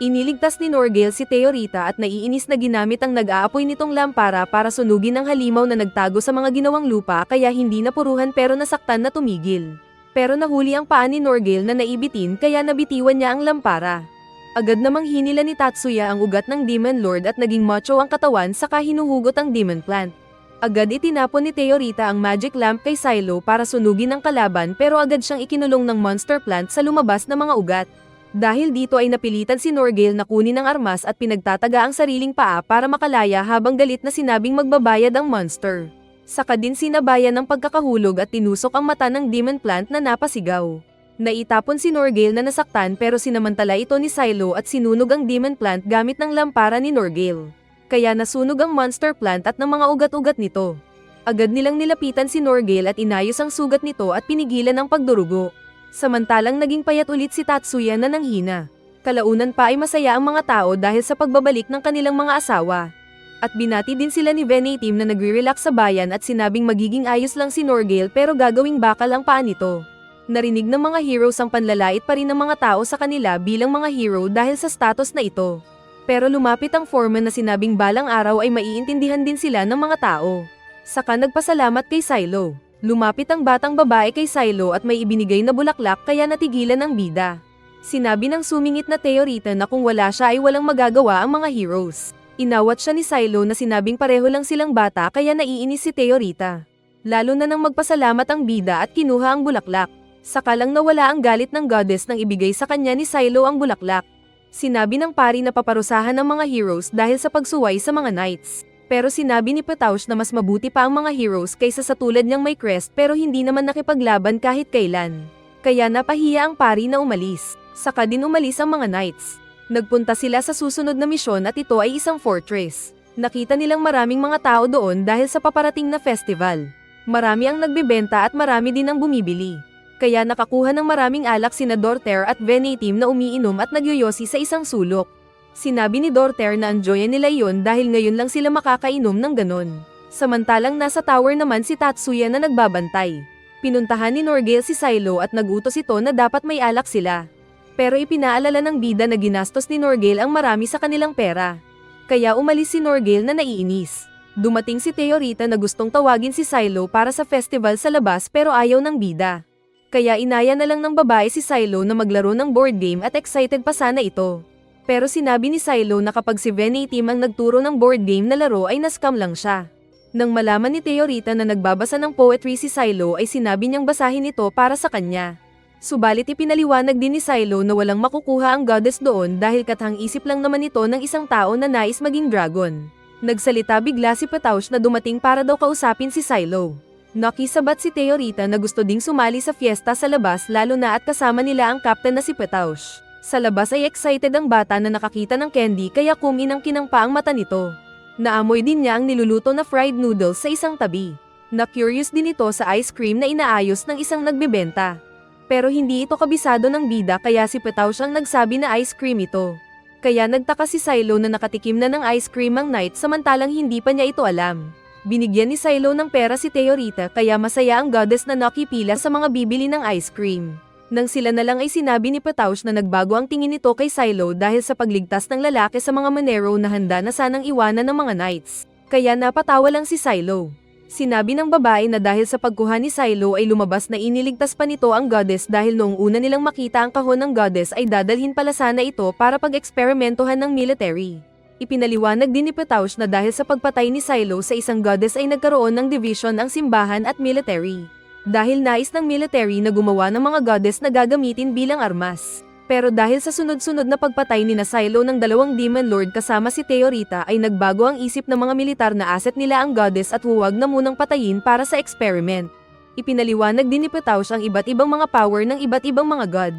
Iniligtas ni Norgale si Teorita at naiinis na ginamit ang nag-aapoy nitong lampara para sunugin ang halimaw na nagtago sa mga ginawang lupa kaya hindi napuruhan pero nasaktan na tumigil. Pero nahuli ang paa ni Norgale na naibitin kaya nabitiwan niya ang lampara. Agad namang hinila ni Tatsuya ang ugat ng Demon Lord at naging macho ang katawan saka hinuhugot ang Demon Plant. Agad itinapon ni Teorita ang magic lamp kay Silo para sunugin ang kalaban pero agad siyang ikinulong ng monster plant sa lumabas na mga ugat. Dahil dito ay napilitan si Norgale na kunin ang armas at pinagtataga ang sariling paa para makalaya habang galit na sinabing magbabayad ang monster. Saka din sinabayan ng pagkakahulog at tinusok ang mata ng demon plant na napasigaw. Naitapon si Norgale na nasaktan pero sinamantala ito ni Silo at sinunog ang demon plant gamit ng lampara ni Norgale. Kaya nasunog ang monster plant at ng mga ugat-ugat nito. Agad nilang nilapitan si Norgale at inayos ang sugat nito at pinigilan ang pagdurugo. Samantalang naging payat ulit si Tatsuya na nanghina. Kalaunan pa ay masaya ang mga tao dahil sa pagbabalik ng kanilang mga asawa. At binati din sila ni Venatim na nagre-relax sa bayan at sinabing magiging ayos lang si Norgale pero gagawing bakal ang paa nito. Narinig ng mga heroes ang panlalait pa rin ng mga tao sa kanila bilang mga hero dahil sa status na ito. Pero lumapit ang foreman na sinabing balang araw ay maiintindihan din sila ng mga tao. Saka nagpasalamat kay Silo. Lumapit ang batang babae kay Silo at may ibinigay na bulaklak kaya natigilan ang bida. Sinabi ng sumingit na Teorita na kung wala siya ay walang magagawa ang mga heroes. Inawat siya ni Silo na sinabing pareho lang silang bata kaya naiinis si Teorita. Lalo na nang magpasalamat ang bida at kinuha ang bulaklak. Saka lang nawala ang galit ng goddess nang ibigay sa kanya ni Silo ang bulaklak. Sinabi ng pari na paparusahan ng mga heroes dahil sa pagsuway sa mga knights. Pero sinabi ni Petaush na mas mabuti pa ang mga heroes kaysa sa tulad niyang may crest pero hindi naman nakipaglaban kahit kailan. Kaya napahiya ang pari na umalis. Saka din umalis ang mga knights. Nagpunta sila sa susunod na misyon at ito ay isang fortress. Nakita nilang maraming mga tao doon dahil sa paparating na festival. Marami ang nagbebenta at marami din ang bumibili. Kaya nakakuha ng maraming alak sina Dorter at Venatim na umiinom at nagyoyosi sa isang sulok. Sinabi ni Dorter na enjoyan nila iyon dahil ngayon lang sila makakainom ng ganon. Samantalang nasa tower naman si Tatsuya na nagbabantay. Pinuntahan ni Norgale si Silo at nagutos ito na dapat may alak sila. Pero ipinaalala ng bida na ginastos ni Norgale ang marami sa kanilang pera. Kaya umalis si Norgale na naiinis. Dumating si Teorita na gustong tawagin si Silo para sa festival sa labas pero ayaw ng bida. Kaya inaya na lang ng babae si Silo na maglaro ng board game at excited pa sana ito. Pero sinabi ni Silo na kapag si Venatim ang nagturo ng board game na laro ay na-scam lang siya. Nang malaman ni Teorita na nagbabasa ng poetry si Silo ay sinabi niyang basahin ito para sa kanya. Subalit ipinaliwanag din ni Silo na walang makukuha ang goddess doon dahil kathang isip lang naman ito ng isang tao na nais maging dragon. Nagsalita bigla si Petaush na dumating para daw kausapin si Silo. Nakisabat si Teorita na gusto ding sumali sa fiesta sa labas lalo na at kasama nila ang captain na si Petaush. Sa labas ay excited ang bata na nakakita ng candy kaya kuminang-kinang pa ang mata nito. Naamoy din niya ang niluluto na fried noodles sa isang tabi. Na-curious din ito sa ice cream na inaayos ng isang nagbebenta. Pero hindi ito kabisado ng bida kaya si Petaush ang nagsabi na ice cream ito. Kaya nagtaka si Silo na nakatikim na ng ice cream ang knight samantalang hindi pa niya ito alam. Binigyan ni Silo ng pera si Teorita kaya masaya ang goddess na nakipila sa mga bibili ng ice cream. Nang sila na lang ay sinabi ni Petaush na nagbago ang tingin nito kay Silo dahil sa pagligtas ng lalaki sa mga Monero na handa na sanang iwanan ng mga knights. Kaya napatawa lang si Silo. Sinabi ng babae na dahil sa pagkuha ni Silo ay lumabas na iniligtas pa nito ang goddess dahil noong una nilang makita ang kahon ng goddess ay dadalhin pala sana ito para pag-eksperimentohan ng military. Ipinaliwanag din ni Petaush na dahil sa pagpatay ni Silo sa isang goddess ay nagkaroon ng division ang simbahan at military. Dahil nais ng military na gumawa ng mga goddess na gagamitin bilang armas. Pero dahil sa sunod-sunod na pagpatay ni Silo ng dalawang Demon Lord kasama si Theorita ay nagbago ang isip ng mga militar na asset nila ang goddess at huwag na munang patayin para sa experiment. Ipinaliwanag din ni Petaush ang iba't ibang mga power ng iba't ibang mga god.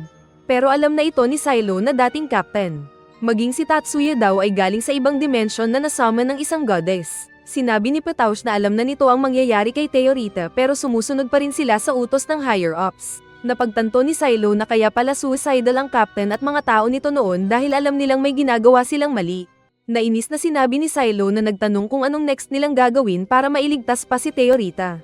Pero alam na ito ni Silo na dating captain. Maging si Tatsuya daw ay galing sa ibang dimension na nasama ng isang goddess. Sinabi ni Petaush na alam na nito ang mangyayari kay Theorita pero sumusunod pa rin sila sa utos ng higher-ups. Napagtanto ni Silo na kaya pala suicidal ang captain at mga tao nito noon dahil alam nilang may ginagawa silang mali. Nainis na sinabi ni Silo na nagtanong kung anong next nilang gagawin para mailigtas pa si Theorita.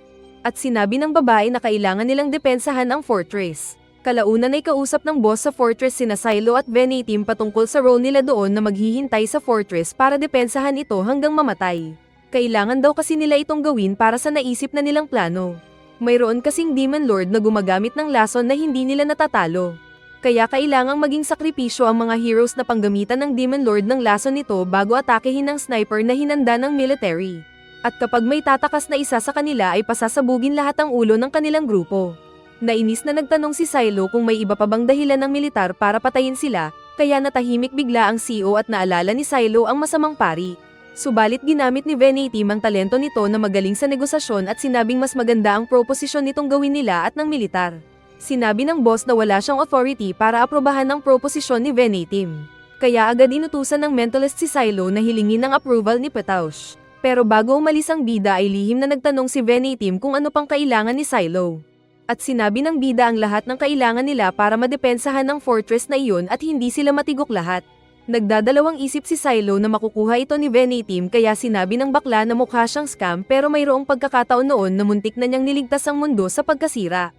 At sinabi ng babae na kailangan nilang depensahan ang fortress. Kalaunan ay kausap ng boss sa fortress sina Silo at Venatim patungkol sa role nila doon na maghihintay sa fortress para depensahan ito hanggang mamatay. Kailangan daw kasi nila itong gawin para sa naisip na nilang plano. Mayroon kasing Demon Lord na gumagamit ng lason na hindi nila natatalo. Kaya kailangang maging sakripisyo ang mga heroes na panggamitan ng Demon Lord ng lason nito bago atakehin ng sniper na hinanda ng military. At kapag may tatakas na isa sa kanila ay pasasabugin lahat ang ulo ng kanilang grupo. Nainis na nagtanong si Silo kung may iba pa bang dahilan ng militar para patayin sila, kaya natahimik bigla ang CEO at naalala ni Silo ang masamang pari. Subalit ginamit ni Venatim ang talento nito na magaling sa negosasyon at sinabing mas maganda ang proposisyon nitong gawin nila at ng militar. Sinabi ng boss na wala siyang authority para aprobahan ang proposisyon ni Venatim. Kaya agad inutusan ng mentalist si Silo na hilingin ang approval ni Petaush. Pero bago umalis ang bida ay lihim na nagtanong si Venatim kung ano pang kailangan ni Silo. At sinabi ng bida ang lahat ng kailangan nila para madepensahan ang fortress na iyon at hindi sila matigok lahat. Nagdadalawang isip si Silo na makukuha ito ni Venatim kaya sinabi ng bakla na mukha siyang scam pero mayroong pagkakataon noon na muntik na niyang niligtas ang mundo sa pagkasira.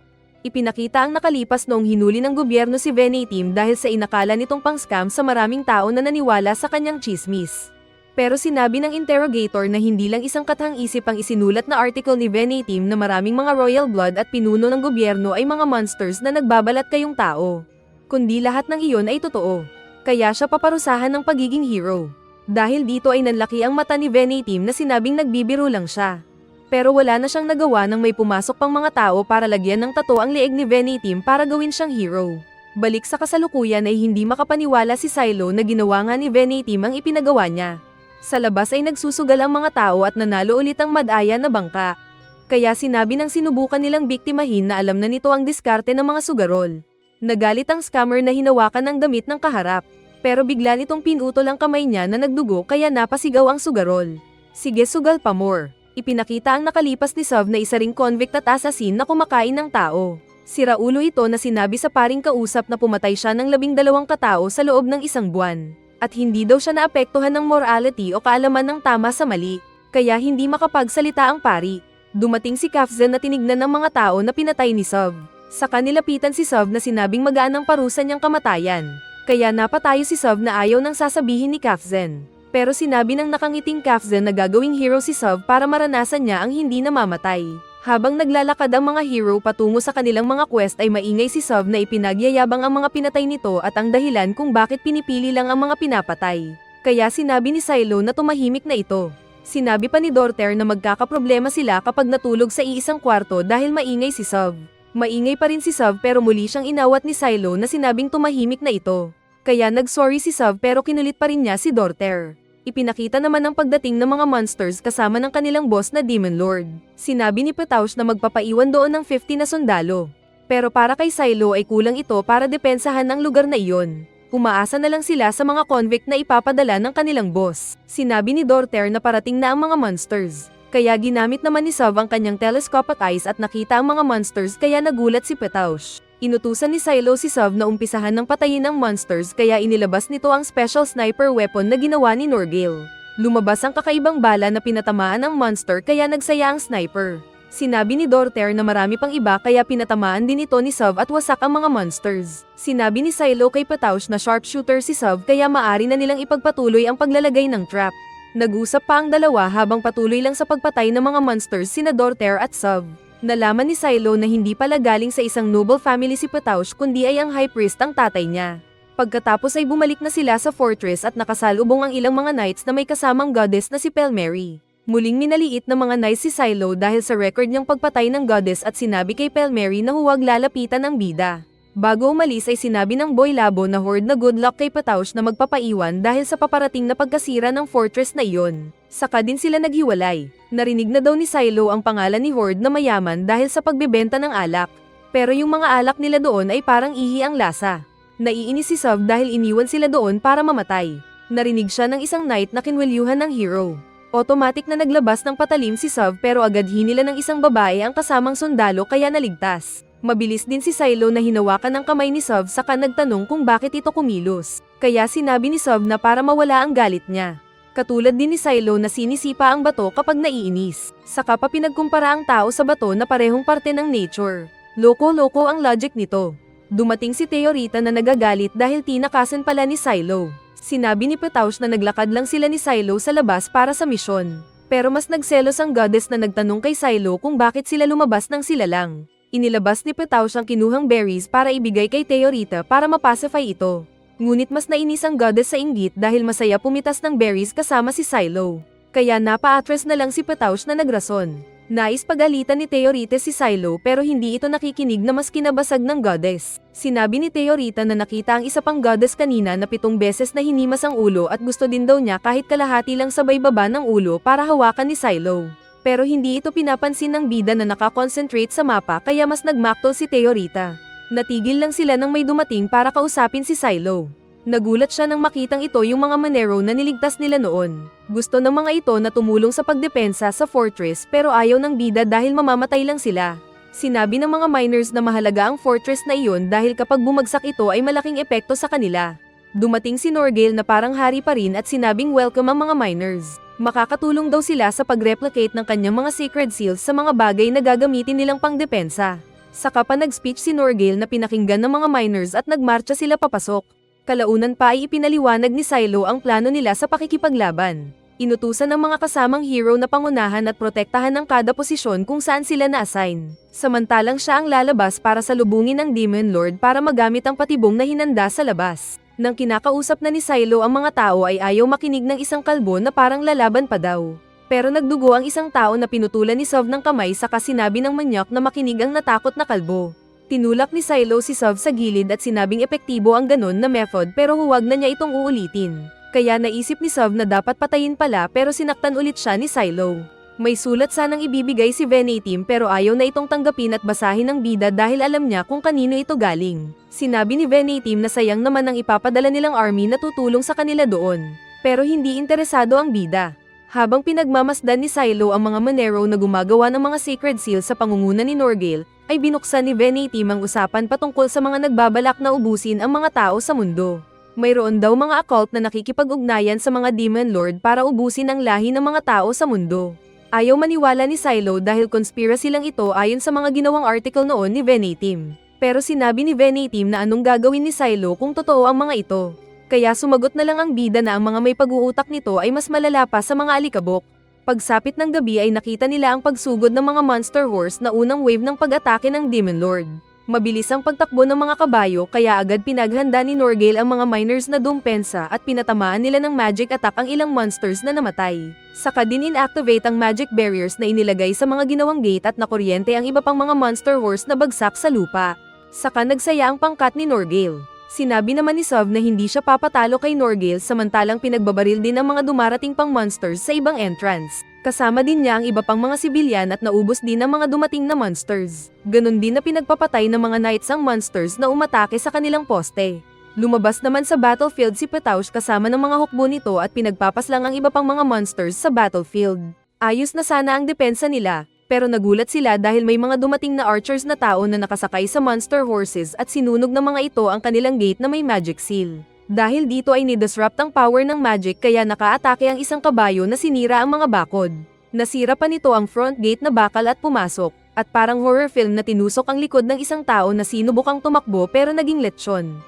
Ipinakita ang nakalipas noong hinuli ng gobyerno si Venatim dahil sa inakala nitong pang-scam sa maraming tao na naniwala sa kanyang chismis. Pero sinabi ng interrogator na hindi lang isang katang isip ang isinulat na article ni Venatim na maraming mga royal blood at pinuno ng gobyerno ay mga monsters na nagbabalat kayong tao. Kundi lahat ng iyon ay totoo. Kaya siya paparusahan ng pagiging hero. Dahil dito ay nanlaki ang mata ni Venatim na sinabing nagbibiro lang siya. Pero wala na siyang nagawa nang may pumasok pang mga tao para lagyan ng tato ang leeg ni Venatim para gawin siyang hero. Balik sa kasalukuyan ay hindi makapaniwala si Silo na ginawa nga ni Venatim ang ipinagawa niya. Sa labas ay nagsusugal ang mga tao at nanalo ulit ang Madaya na bangka. Kaya sinabi ng sinubukan nilang biktimahin na alam na nito ang diskarte ng mga sugarol. Nagalit ang scammer na hinawakan ng damit ng kaharap. Pero bigla nitong pinutol ang kamay niya na nagdugo kaya napasigaw ang sugarol. Sige sugal pa more. Ipinakita ang nakalipas ni Sav na isa ring convict at assassin na kumakain ng tao. Siraulo ito na sinabi sa paring kausap na pumatay siya ng 12 katao sa loob ng 1 buwan. At hindi daw siya naapektuhan ng morality o kaalaman ng tama sa mali, kaya hindi makapagsalita ang pari. Dumating si Kafzen na tinignan ng mga tao na pinatay ni Sav. Saka nilapitan si Sav na sinabing magaan ang parusa niyang kamatayan. Kaya napatayo si Sav na ayaw nang sasabihin ni Kafzen. Pero sinabi ng nakangiting Kafzen na gagawing hero si Sav para maranasan niya ang hindi namamatay. Habang naglalakad ang mga hero patungo sa kanilang mga quest ay maingay si Sav na ipinagyayabang ang mga pinatay nito at ang dahilan kung bakit pinipili lang ang mga pinapatay. Kaya sinabi ni Silo na tumahimik na ito. Sinabi pa ni Dorter na magkakaproblema sila kapag natulog sa iisang kwarto dahil maingay si Sav. Maingay pa rin si Sav pero muli siyang inawat ni Silo na sinabing tumahimik na ito. Kaya nagsorry si Sav pero kinulit pa rin niya si Dorter. Ipinakita naman ang pagdating ng mga monsters kasama ng kanilang boss na Demon Lord. Sinabi ni Petaush na magpapaiwan doon ng 50 na sundalo. Pero para kay Silo ay kulang ito para depensahan ang lugar na iyon. Umaasa na lang sila sa mga convict na ipapadala ng kanilang boss. Sinabi ni Dorter na parating na ang mga monsters. Kaya ginamit naman ni Sav ang kanyang telescopic eyes at nakita ang mga monsters kaya nagulat si Petaush. Inutusan ni Silo si Sav na umpisahan ng patayin ng monsters kaya inilabas nito ang special sniper weapon na ginawa ni Norgale. Lumabas ang kakaibang bala na pinatamaan ang monster kaya nagsaya ang sniper. Sinabi ni Dorter na marami pang iba kaya pinatamaan din ito ni Sav at wasak ang mga monsters. Sinabi ni Silo kay Petaush na sharpshooter si Sav kaya maari na nilang ipagpatuloy ang paglalagay ng trap. Nag-usap pa ang dalawa habang patuloy lang sa pagpatay ng mga monsters sina Dorter at Sav. Nalaman ni Silo na hindi pala galing sa isang noble family si Petaush kundi ay ang high priest ang tatay niya. Pagkatapos ay bumalik na sila sa fortress at nakasalubong ang ilang mga knights na may kasamang goddess na si Pelmeri. Muling minaliit ng mga knights si Silo dahil sa record niyang pagpatay ng goddess at sinabi kay Pelmeri na huwag lalapitan ang bida. Bago umalis ay sinabi ng Boy Labo na Horde na good luck kay Pataush na magpapaiwan dahil sa paparating na pagkasira ng fortress na iyon. Saka din sila naghiwalay. Narinig na daw ni Silo ang pangalan ni Horde na mayaman dahil sa pagbebenta ng alak. Pero yung mga alak nila doon ay parang ihi ang lasa. Naiinis si Sov dahil iniwan sila doon para mamatay. Narinig siya ng isang knight na kinwelyuhan ng hero. Automatic na naglabas ng patalim si Sov pero agad hinila ng isang babae ang kasamang sundalo kaya naligtas. Mabilis din si Silo na hinawakan ng kamay ni Sov saka nagtanong kung bakit ito kumilos. Kaya sinabi ni Sov na para mawala ang galit niya. Katulad din ni Silo na sinisipa ang bato kapag naiinis. Saka pa pinagkumpara ang tao sa bato na parehong parte ng nature. Loko-loko ang logic nito. Dumating si Teorita na nagagalit dahil tinakasan pala ni Silo. Sinabi ni Pataush na naglakad lang sila ni Silo sa labas para sa misyon. Pero mas nagselos ang goddess na nagtanong kay Silo kung bakit sila lumabas nang sila lang. Inilabas ni Pataush ang kinuhang berries para ibigay kay Teorita para mapacify ito. Ngunit mas nainis ang goddess sa inggit dahil masaya pumitas ng berries kasama si Silo. Kaya napa-atras na lang si Pataush na nagrason. Nais pagalitan ni Teorita si Silo pero hindi ito nakikinig na mas kinabasag ng goddess. Sinabi ni Teorita na nakita ang isa pang goddess kanina na 7 beses na hinimas ang ulo at gusto din daw niya kahit kalahati lang sabay baba ng ulo para hawakan ni Silo. Pero hindi ito pinapansin ng bida na nakakonsentrate sa mapa kaya mas nagmaktol si Teorita. Natigil lang sila nang may dumating para kausapin si Silo. Nagulat siya nang makitang ito yung mga Monero na niligtas nila noon. Gusto ng mga ito na tumulong sa pagdepensa sa fortress pero ayaw ng bida dahil mamamatay lang sila. Sinabi ng mga miners na mahalaga ang fortress na iyon dahil kapag bumagsak ito ay malaking epekto sa kanila. Dumating si Norgale na parang hari pa rin at sinabing welcome ang mga miners. Makakatulong daw sila sa pag-replicate ng kanyang mga sacred seals sa mga bagay na gagamitin nilang pangdepensa. Saka pa nag-speech si Norgale na pinakinggan ng mga miners at nagmarcha sila papasok. Kalaunan pa ay ipinaliwanag ni Silo ang plano nila sa pakikipaglaban. Inutusan ng mga kasamang hero na pangunahan at protektahan ng kada posisyon kung saan sila na-assign. Samantalang siya ang lalabas para salubungin ang Demon Lord para magamit ang patibong na hinanda sa labas. Nang kinakausap na ni Silo ang mga tao ay ayaw makinig ng isang kalbo na parang lalaban pa daw. Pero nagdugo ang isang tao na pinutulan ni Sov ng kamay saka sinabi ng manyak na makinig ang natakot na kalbo. Tinulak ni Silo si Sov sa gilid at sinabing epektibo ang ganon na method pero huwag na niya itong uulitin. Kaya naisip ni Sov na dapat patayin pala pero sinaktan ulit siya ni Silo. May sulat sanang ibibigay si Venatim pero ayaw na itong tanggapin at basahin ng bida dahil alam niya kung kanino ito galing. Sinabi ni Venatim na sayang naman ang ipapadala nilang army na tutulong sa kanila doon. Pero hindi interesado ang bida. Habang pinagmamasdan ni Silo ang mga Monero na gumagawa ng mga sacred seals sa pangunguna ni Norgale, ay binuksan ni Venatim ang usapan patungkol sa mga nagbabalak na ubusin ang mga tao sa mundo. Mayroon daw mga occult na nakikipag-ugnayan sa mga Demon Lord para ubusin ang lahi ng mga tao sa mundo. Ayaw maniwala ni Silo dahil conspiracy lang ito ayon sa mga ginawang article noon ni Venatim. Pero sinabi ni Venatim na anong gagawin ni Silo kung totoo ang mga ito. Kaya sumagot na lang ang bida na ang mga may pag-uutak nito ay mas malala pa sa mga alikabok. Pagsapit ng gabi ay nakita nila ang pagsugod ng mga monster horse na unang wave ng pag-atake ng Demon Lord. Mabilis ang pagtakbo ng mga kabayo kaya agad pinaghanda ni Norgale ang mga miners na dumpensa at pinatamaan nila ng magic attack ang ilang monsters na namatay. Saka din inactivate ang magic barriers na inilagay sa mga ginawang gate at nakuryente ang iba pang mga monster horse na bagsak sa lupa. Saka nagsaya ang pangkat ni Norgale. Sinabi naman ni Sov na hindi siya papatalo kay Norgale samantalang pinagbabaril din ang mga dumarating pang monsters sa ibang entrance. Kasama din niya ang iba pang mga sibilyan at naubos din ang mga dumating na monsters. Ganon din na pinagpapatay ng mga knights ang monsters na umatake sa kanilang poste. Lumabas naman sa battlefield si Pataush kasama ng mga hukbo nito at pinagpapaslang ang iba pang mga monsters sa battlefield. Ayos na sana ang depensa nila, pero nagulat sila dahil may mga dumating na archers na tao na nakasakay sa monster horses at sinunog ng mga ito ang kanilang gate na may magic seal. Dahil dito ay ni-disrupt ang power ng magic kaya nakaatake ang isang kabayo na sinira ang mga bakod. Nasira pa nito ang front gate na bakal at pumasok, at parang horror film na tinusok ang likod ng isang tao na sinubukang tumakbo pero naging lechon.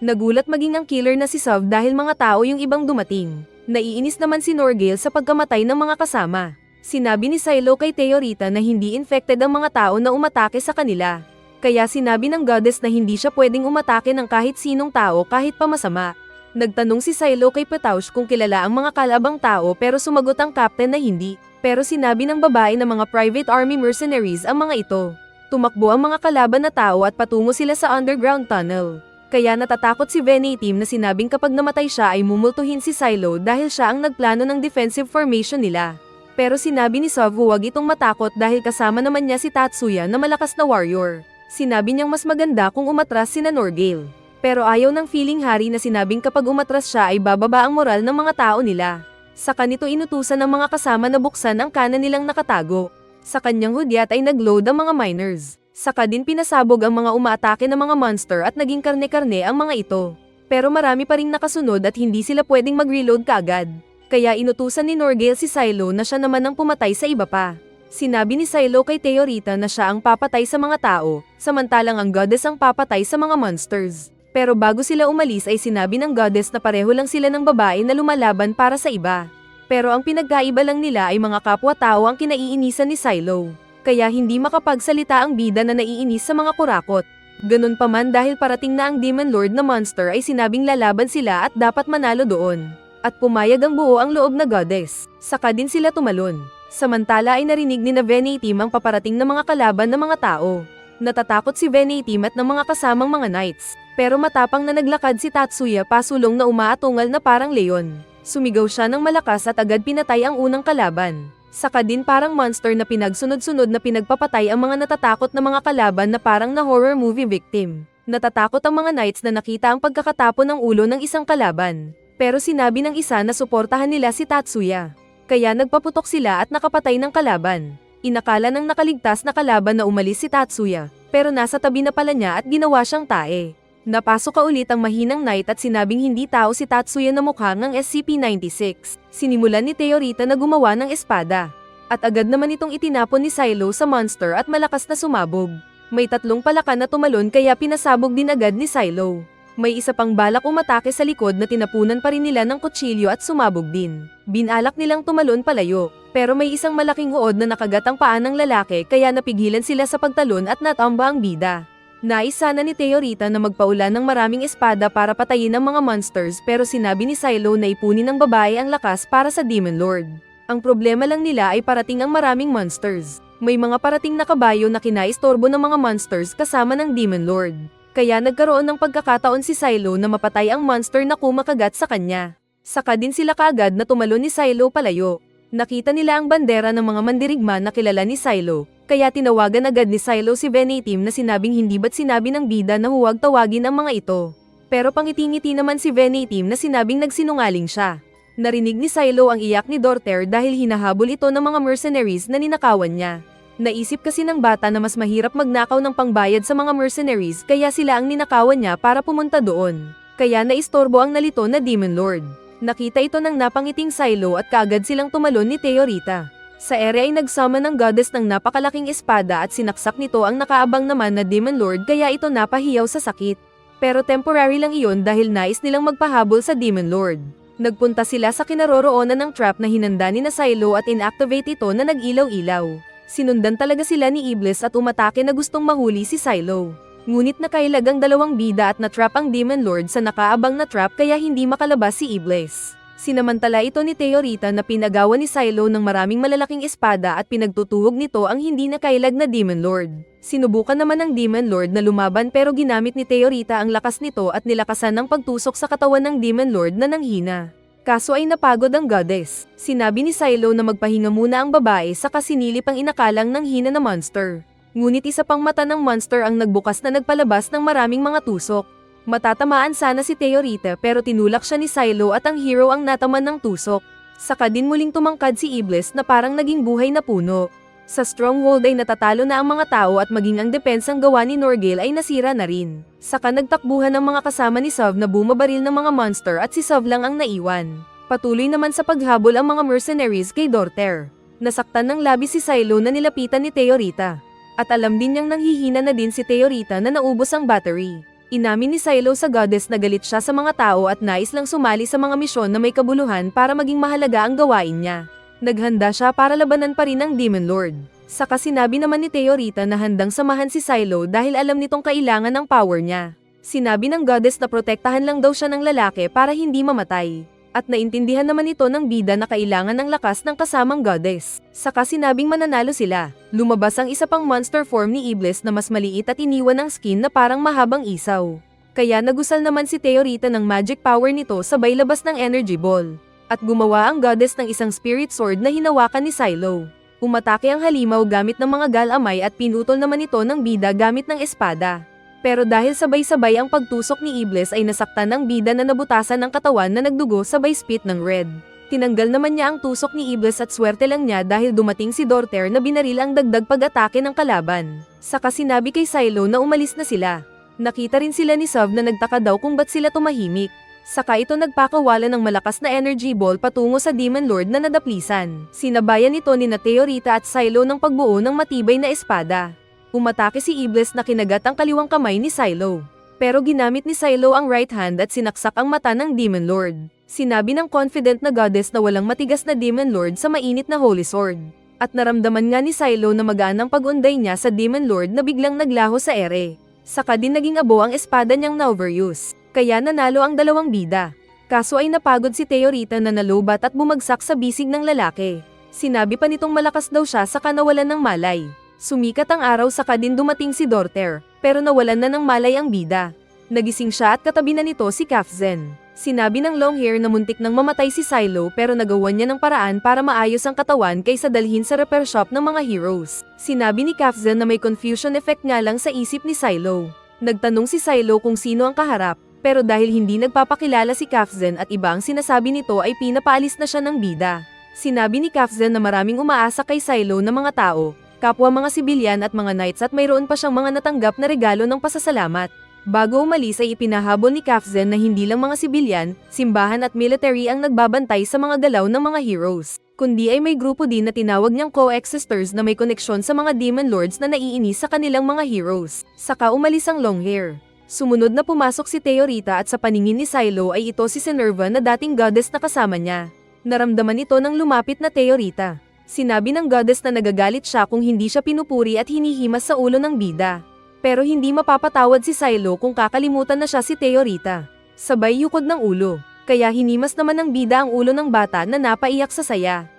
Nagulat maging ang killer na si Sov dahil mga tao yung ibang dumating. Naiinis naman si Norgale sa pagkamatay ng mga kasama. Sinabi ni Silo kay Teorita na hindi infected ang mga tao na umatake sa kanila. Kaya sinabi ng goddess na hindi siya pwedeng umatake ng kahit sinong tao kahit pa masama. Nagtanong si Silo kay Pataush kung kilala ang mga kalabang tao pero sumagot ang captain na hindi. Pero sinabi ng babae na mga private army mercenaries ang mga ito. Tumakbo ang mga kalaban na tao at patungo sila sa underground tunnel. Kaya natatakot si Venatim na sinabing kapag namatay siya ay mumultuhin si Silo dahil siya ang nagplano ng defensive formation nila. Pero sinabi ni Sov huwag itong matakot dahil kasama naman niya si Tatsuya na malakas na warrior. Sinabi niyang mas maganda kung umatras sina Norgale. Pero ayaw ng feeling hari na sinabing kapag umatras siya ay bababa ang moral ng mga tao nila. Sa kanito inutusan ng mga kasama na buksan ang kanan nilang nakatago. Sa kanyang hudyat ay nagload ang mga miners. Saka din pinasabog ang mga umaatake na mga monster at naging karne-karne ang mga ito. Pero marami pa ring nakasunod at hindi sila pwedeng mag-reload kaagad. Kaya inutusan ni Norgale si Silo na siya naman ang pumatay sa iba pa. Sinabi ni Silo kay Teorita na siya ang papatay sa mga tao, samantalang ang goddess ang papatay sa mga monsters. Pero bago sila umalis ay sinabi ng goddess na pareho lang sila ng babae na lumalaban para sa iba. Pero ang pinagkaiba lang nila ay mga kapwa-tao ang kinaiinisan ni Silo. Kaya hindi makapagsalita ang bida na naiinis sa mga kurakot. Ganun pa man dahil parating na ang Demon Lord na monster ay sinabing lalaban sila at dapat manalo doon. At pumayag ang buo ang loob na goddess. Saka din sila tumalon. Samantala ay narinig ni na Venatim ang paparating na mga kalaban ng mga tao. Natatakot si Venatim at ng mga kasamang mga knights. Pero matapang na naglakad si Tatsuya pasulong na umaatungal na parang leon. Sumigaw siya ng malakas at agad pinatay ang unang kalaban. Saka din parang monster na pinagsunod-sunod na pinagpapatay ang mga natatakot na mga kalaban na parang na horror movie victim. Natatakot ang mga knights na nakita ang pagkakatapon ng ulo ng isang kalaban. Pero sinabi ng isa na suportahan nila si Tatsuya. Kaya nagpaputok sila at nakapatay ng kalaban. Inakala ng nakaligtas na kalaban na umalis si Tatsuya, pero nasa tabi na pala niya at ginawa siyang tae. Napasok ka ulit ang mahinang knight at sinabing hindi tao si Tatsuya na mukha ng SCP-96. Sinimulan ni Teorita na gumawa ng espada. At agad naman itong itinapon ni Silo sa monster at malakas na sumabog. May 3 palaka na tumalon kaya pinasabog din agad ni Silo. May isa pang balak umatake sa likod na tinapunan pa rin nila ng kutsilyo at sumabog din. Binalak nilang tumalon palayo, pero may isang malaking uod na nakagat ang paa ng lalaki kaya napigilan sila sa pagtalon at natamba ang bida. Nais sana ni Teorita na magpaulan ng maraming espada para patayin ang mga monsters pero sinabi ni Silo na ipunin ng babae ang lakas para sa Demon Lord. Ang problema lang nila ay parating ang maraming monsters. May mga parating na kabayo na kinaistorbo ng mga monsters kasama ng Demon Lord. Kaya nagkaroon ng pagkakataon si Silo na mapatay ang monster na kumakagat sa kanya. Saka din sila kaagad na tumalon ni Silo palayo. Nakita nila ang bandera ng mga mandirigma na kilala ni Silo, kaya tinawagan agad ni Silo si Venatim na sinabing hindi ba't sinabi ng bida na huwag tawagin ang mga ito. Pero pangiti-ngiti naman si Venatim na sinabing nagsinungaling siya. Narinig ni Silo ang iyak ni Dorter dahil hinahabol ito ng mga mercenaries na ninakawan niya. Naisip kasi ng bata na mas mahirap magnakaw ng pangbayad sa mga mercenaries kaya sila ang ninakawan niya para pumunta doon. Kaya naistorbo ang nalito na Demon Lord. Nakita ito ng napangiting Silo at kaagad silang tumalon ni Teorita. Sa ere ay nagsummon ng goddess ng napakalaking espada at sinaksak nito ang nakaabang naman na Demon Lord kaya ito napahiyaw sa sakit. Pero temporary lang iyon dahil nais nilang magpahabol sa Demon Lord. Nagpunta sila sa kinaroroonan ng trap na hinanda ni na Silo at inactivate ito na nag-ilaw-ilaw. Sinundan talaga sila ni Iblis at umatake na gustong mahuli si Silo. Ngunit nakailag ang 2 bida at na-trap ang Demon Lord sa nakaabang na trap kaya hindi makalabas si Iblis. Sinamantala ito ni Teorita na pinagawa ni Silo ng maraming malalaking espada at pinagtutuhog nito ang hindi nakailag na Demon Lord. Sinubukan naman ng Demon Lord na lumaban pero ginamit ni Teorita ang lakas nito at nilakasan ng pagtusok sa katawan ng Demon Lord na nanghina. Kaso ay napagod ang goddess. Sinabi ni Silo na magpahinga muna ang babae sa kasinilip ang inakalang nanghina na monster. Ngunit isa pang mata ng monster ang nagbukas na nagpalabas ng maraming mga tusok. Matatamaan sana si Teorita pero tinulak siya ni Silo at ang hero ang nataman ng tusok. Saka din muling tumangkad si Iblis na parang naging buhay na puno. Sa stronghold ay natatalo na ang mga tao at maging ang depensang gawa ni Norgale ay nasira na rin. Saka nagtakbuhan ng mga kasama ni Sov na bumabaril ng mga monster at si Sov lang ang naiwan. Patuloy naman sa paghabol ang mga mercenaries kay Dorter. Nasaktan ng labis si Silo na nilapitan ni Teorita. At alam din niyang nanghihina na din si Teorita na naubos ang battery. Inamin ni Silo sa goddess na galit siya sa mga tao at nais lang sumali sa mga misyon na may kabuluhan para maging mahalaga ang gawain niya. Naghanda siya para labanan pa rin ang Demon Lord. Saka sinabi naman ni Teorita na handang samahan si Silo dahil alam nitong kailangan ng power niya. Sinabi ng goddess na protektahan lang daw siya ng lalaki para hindi mamatay. At naintindihan naman ito ng bida na kailangan ng lakas ng kasamang goddess. Saka sinabing mananalo sila. Lumabas ang isa pang monster form ni Iblis na mas maliit at iniwan ang skin na parang mahabang isaw. Kaya nagusal naman si Theorita ng magic power nito sabay labas ng energy ball. At gumawa ang goddess ng isang spirit sword na hinawakan ni Silo. Umatake ang halimaw gamit ng mga galamay at pinutol naman ito ng bida gamit ng espada. Pero dahil sabay-sabay ang pagtusok ni Iblis ay nasaktan ng bida na nabutasan ng katawan na nagdugo sabay spit ng red. Tinanggal naman niya ang tusok ni Iblis at swerte lang niya dahil dumating si Dorter na binaril ang dagdag pag-atake ng kalaban. Saka sinabi kay Silo na umalis na sila. Nakita rin sila ni Sav na nagtaka daw kung ba't sila tumahimik. Saka ito nagpakawala ng malakas na energy ball patungo sa Demon Lord na nadaplisan. Sinabayan ito ni Theorita at Silo ng pagbuo ng matibay na espada. Umatake si Iblis na kinagat ang kaliwang kamay ni Silo. Pero ginamit ni Silo ang right hand at sinaksak ang mata ng Demon Lord. Sinabi ng confident na goddess na walang matigas na Demon Lord sa mainit na Holy Sword. At naramdaman nga ni Silo na magaan ang pag-unday niya sa Demon Lord na biglang naglaho sa ere. Saka din naging abo ang espada niyang na-overuse. Kaya nanalo ang dalawang bida. Kaso ay napagod si Theorita na nalobat at bumagsak sa bisig ng lalaki. Sinabi pa nitong malakas daw siya saka nawalan ng malay. Sumikat ang araw saka din dumating si Dorter, pero nawalan na ng malay ang bida. Nagising siya at katabi na nito si Kafzen. Sinabi ng Longhair na muntik nang mamatay si Silo pero nagawan niya ng paraan para maayos ang katawan kaysa dalhin sa repair shop ng mga heroes. Sinabi ni Kafzen na may confusion effect nga lang sa isip ni Silo. Nagtanong si Silo kung sino ang kaharap, pero dahil hindi nagpapakilala si Kafzen at iba ang sinasabi nito ay pinapaalis na siya ng bida. Sinabi ni Kafzen na maraming umaasa kay Silo na mga tao, kapwa mga sibilyan at mga knights at mayroon pa siyang mga natanggap na regalo ng pasasalamat. Bago umalis ay ipinahabol ni Kafzen na hindi lang mga sibilyan, simbahan at military ang nagbabantay sa mga galaw ng mga heroes, kundi ay may grupo din na tinawag niyang co-existers na may koneksyon sa mga demon lords na naiinis sa kanilang mga heroes. Saka umalis ang Longhair. Sumunod na pumasok si Theorita at sa paningin ni Silo ay ito si Sinerva na dating goddess na kasama niya. Naramdaman ito ng lumapit na Theorita. Sinabi ng goddess na nagagalit siya kung hindi siya pinupuri at hinihimas sa ulo ng bida. Pero hindi mapapatawad si Silo kung kakalimutan na siya si Theorita. Sabay yukod ng ulo, kaya hinimas naman ng bida ang ulo ng bata na napaiyak sa saya.